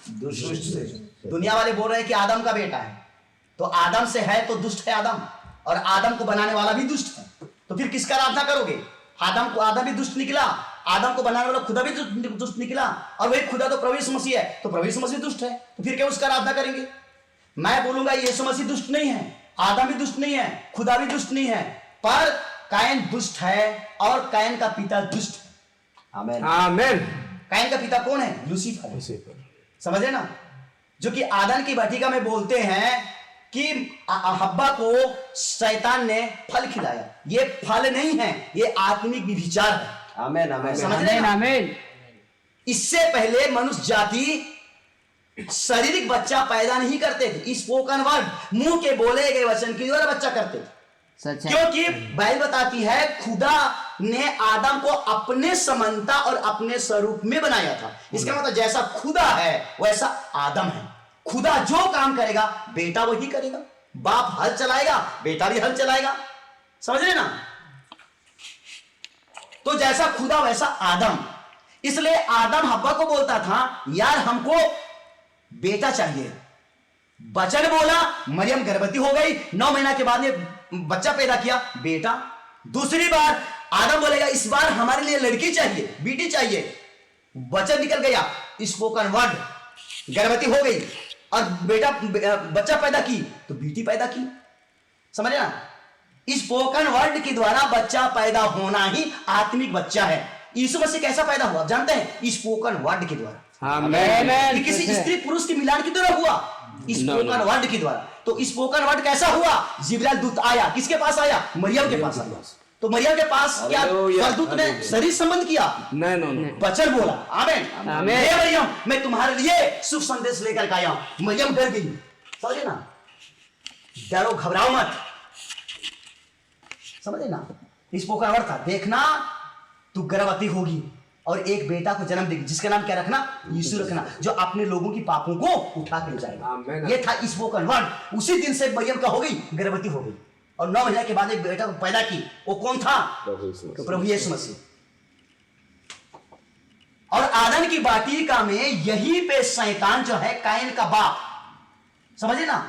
दुष्ट से। दुनिया वाले बोल रहे हैं कि आदम का बेटा है, तो आदम से है तो दुष्ट है आदम, और आदम को बनाने वाला भी दुष्ट है। तो फिर किसका आराधना करोगे? आदम भी दुष्ट निकला, आदम को बनाने वाला खुदा भी दुष्ट निकला, और वही खुदा तो प्रभु यीशु मसीह है, तो प्रभु यीशु मसीह दुष्ट है, तो फिर क्या उसका आराधना करेंगे? मैं बोलूंगा यीशु मसीह दुष्ट नहीं है, आदम भी दुष्ट नहीं है, खुदा भी दुष्ट नहीं है, पर कैन दुष्ट है और कैन का पिता दुष्ट है। आमेन। आमेन। कैन का पिता कौन है? लूसीफर। लूसीफर। समझे ना? जो कि आदम की वाटिका में बोलते हैं कि हब्बा को शैतान ने फल खिलाया। ये फल नहीं है, ये आत्मिक विचार है। आमेन। आमेन। समझ रहे आमेन ना? आमेन इससे पहले मनुष्य जाति शारीरिक बच्चा पैदा नहीं करते थे, स्पोकन वर्ड, मुंह के बोले गए वचन के द्वारा बच्चा करते थे। सच है। क्योंकि बाइबल बताती है खुदा ने आदम को अपने समानता और अपने स्वरूप में बनाया था। इसका मतलब जैसा खुदा है वैसा आदम है। खुदा जो काम करेगा बेटा वही करेगा, बाप हल चलाएगा बेटा भी हल चलाएगा। समझ रहे ना? तो जैसा खुदा वैसा आदम। इसलिए आदम हव्वा को बोलता था यार हमको बेटा चाहिए, वचन बोला, मरियम गर्भवती हो गई, 9 महीना के बाद में बच्चा पैदा किया, बेटा। दूसरी बार आदम बोलेगा इस बार हमारे लिए लड़की चाहिए, बेटी चाहिए, वचन निकल गया, स्पोकन वर्ड, गर्भवती हो गई और बेटा बच्चा पैदा की तो बेटी पैदा की। समझे ना? स्पोकन वर्ड के द्वारा बच्चा पैदा होना ही आत्मिक बच्चा है। यीशु मसीह कैसा पैदा हुआ जानते हैं? स्पोकन वर्ड के द्वारा। आमेन। कि किसी स्त्री पुरुष के मिलान के द्वारा हुआ, स्पोकन वर्ड के द्वारा। तो स्पोकन वर्ड कैसा हुआ? जिब्राइल दूत आया, किसके पास आया? मरियम के पास आया। तो मरियम के पास क्या स्वर्गदूत ने शरीर संबंध किया? नहीं। वचन बोला। आमेन। आमेन। हे मरियम मैं तुम्हारे लिए शुभ संदेश लेकर के आया हूं। मरियम डर गई। समझे ना? डरो घबराओ मत। समझे ना? स्पोकन वर्ड था, देखना तू गर्भवती होगी और एक बेटा को जन्म देगी जिसका नाम क्या रखना? यीशु रखना, जो अपने लोगों की पापों को उठा के ले जाएगा। आमेन। ये था स्पोकन वर्ड। उसी दिन से मरियम का हो गई, गर्भवती हो गई और 9 महीने के बाद एक बेटा को पैदा की। वो कौन था? तो प्रभु यीशु मसीह। और आदम की वाटिका में यही पे शैतान जो है कैन का बाप, समझे ना,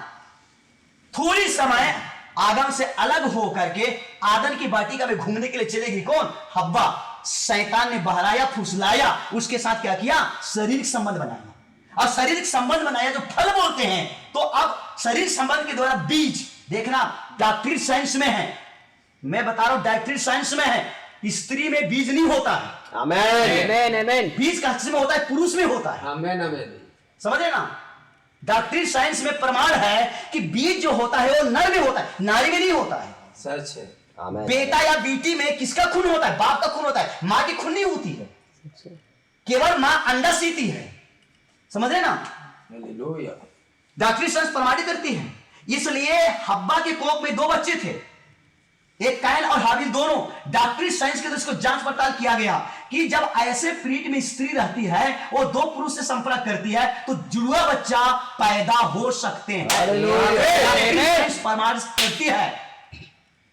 थोड़ी समय आदम से अलग हो करके आदम की वाटिका में घूमने के लिए चलेगी। कौन? हव्वा। शैतान ने बहलाया, फुसलाया, उसके साथ क्या किया? शारीरिक संबंध बनाया। और शारीरिक संबंध बनाया जो फल बोलते हैं। तो अब शारीरिक संबंध के द्वारा बीज, देखना डॉक्टरी साइंस में है, मैं बता रहा हूं डॉक्टरी साइंस में है, स्त्री में बीज नहीं होता है। आमेन। आमेन आमेन। बीज किस में होता है? पुरुष में होता है। आमेन आमेन। समझे ना? डॉक्टरी साइंस में प्रमाण है कि बीज जो होता है वो नर में होता है, नारी में नहीं होता है। सच है। आमेन। बेटा या बेटी में किसका खून होता है? बाप का खून होता है, मां की खून नहीं होती है। केवल मां अंडा सीती है। समझ रहे ना? हालेलुया। डॉक्टरी साइंस प्रमाणित करती है। इसलिए हब्बा के कोख में 2 बच्चे थे, एक कैन और हाबिल, दोनों। डॉक्टरी साइंस के द्वारा इसको जांच पड़ताल किया गया कि जब ऐसे पीठ में स्त्री रहती है, वो 2 पुरुष से संपर्क करती है तो जुड़वा बच्चा पैदा हो सकते हैं। डॉक्टरी साइंस प्रमाणित करती है।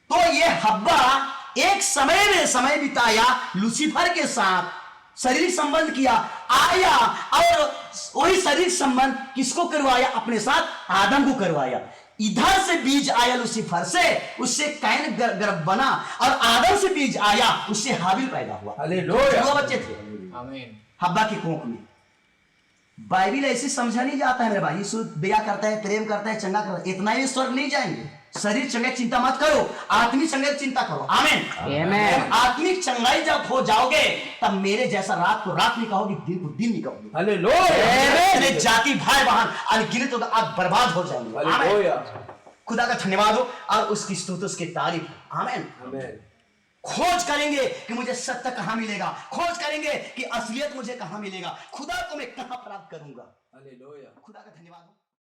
तो ये हब्बा एक समय में समय बिताया, लूसीफर के साथ शारीरिक संबंध किया, आया और वही शारीरिक संबंध किसको करवाया? अपने साथ आदम को करवाया। इधर से बीज आया लूसीफर से, उससे कैन गर्भ बना, और आदम से बीज आया, उससे हाबिल पैदा हुआ। हालेलुया। 2 बच्चे थे आमीन। हब्बा की कोख में। बाइबिल ऐसे समझा नहीं जाता है मेरे भाई। यीशु दया करता है, प्रेम करता है, चंगा करता है, इतना ही स्वर्ग नहीं जाएंगे। शरीर चंगे की चिंता मत करो, आत्मिक चंगे की चिंता करो। आमीन। आमीन। आत्मिक चंगाई जब हो जाओगे तब मेरे जैसा रात को रात नहीं कहोगे, दिन को दिन नहीं कहोगे। हालेलुया। जाति भाई बहन अनगिनत होगा, आज बर्बाद हो जाएंगे। आमीन। हालेलुया। खुदा का धन्यवाद हो और उसकी स्तुति, उसकी तारीफ। आमीन। आमीन। खोज करेंगे कि मुझे सत्य कहां मिलेगा, खोज करेंगे कि असलियत मुझे कहां मिलेगा, खुदा को मैं कहां प्राप्त करूंगा। हालेलुया। खुदा का धन्यवाद हो।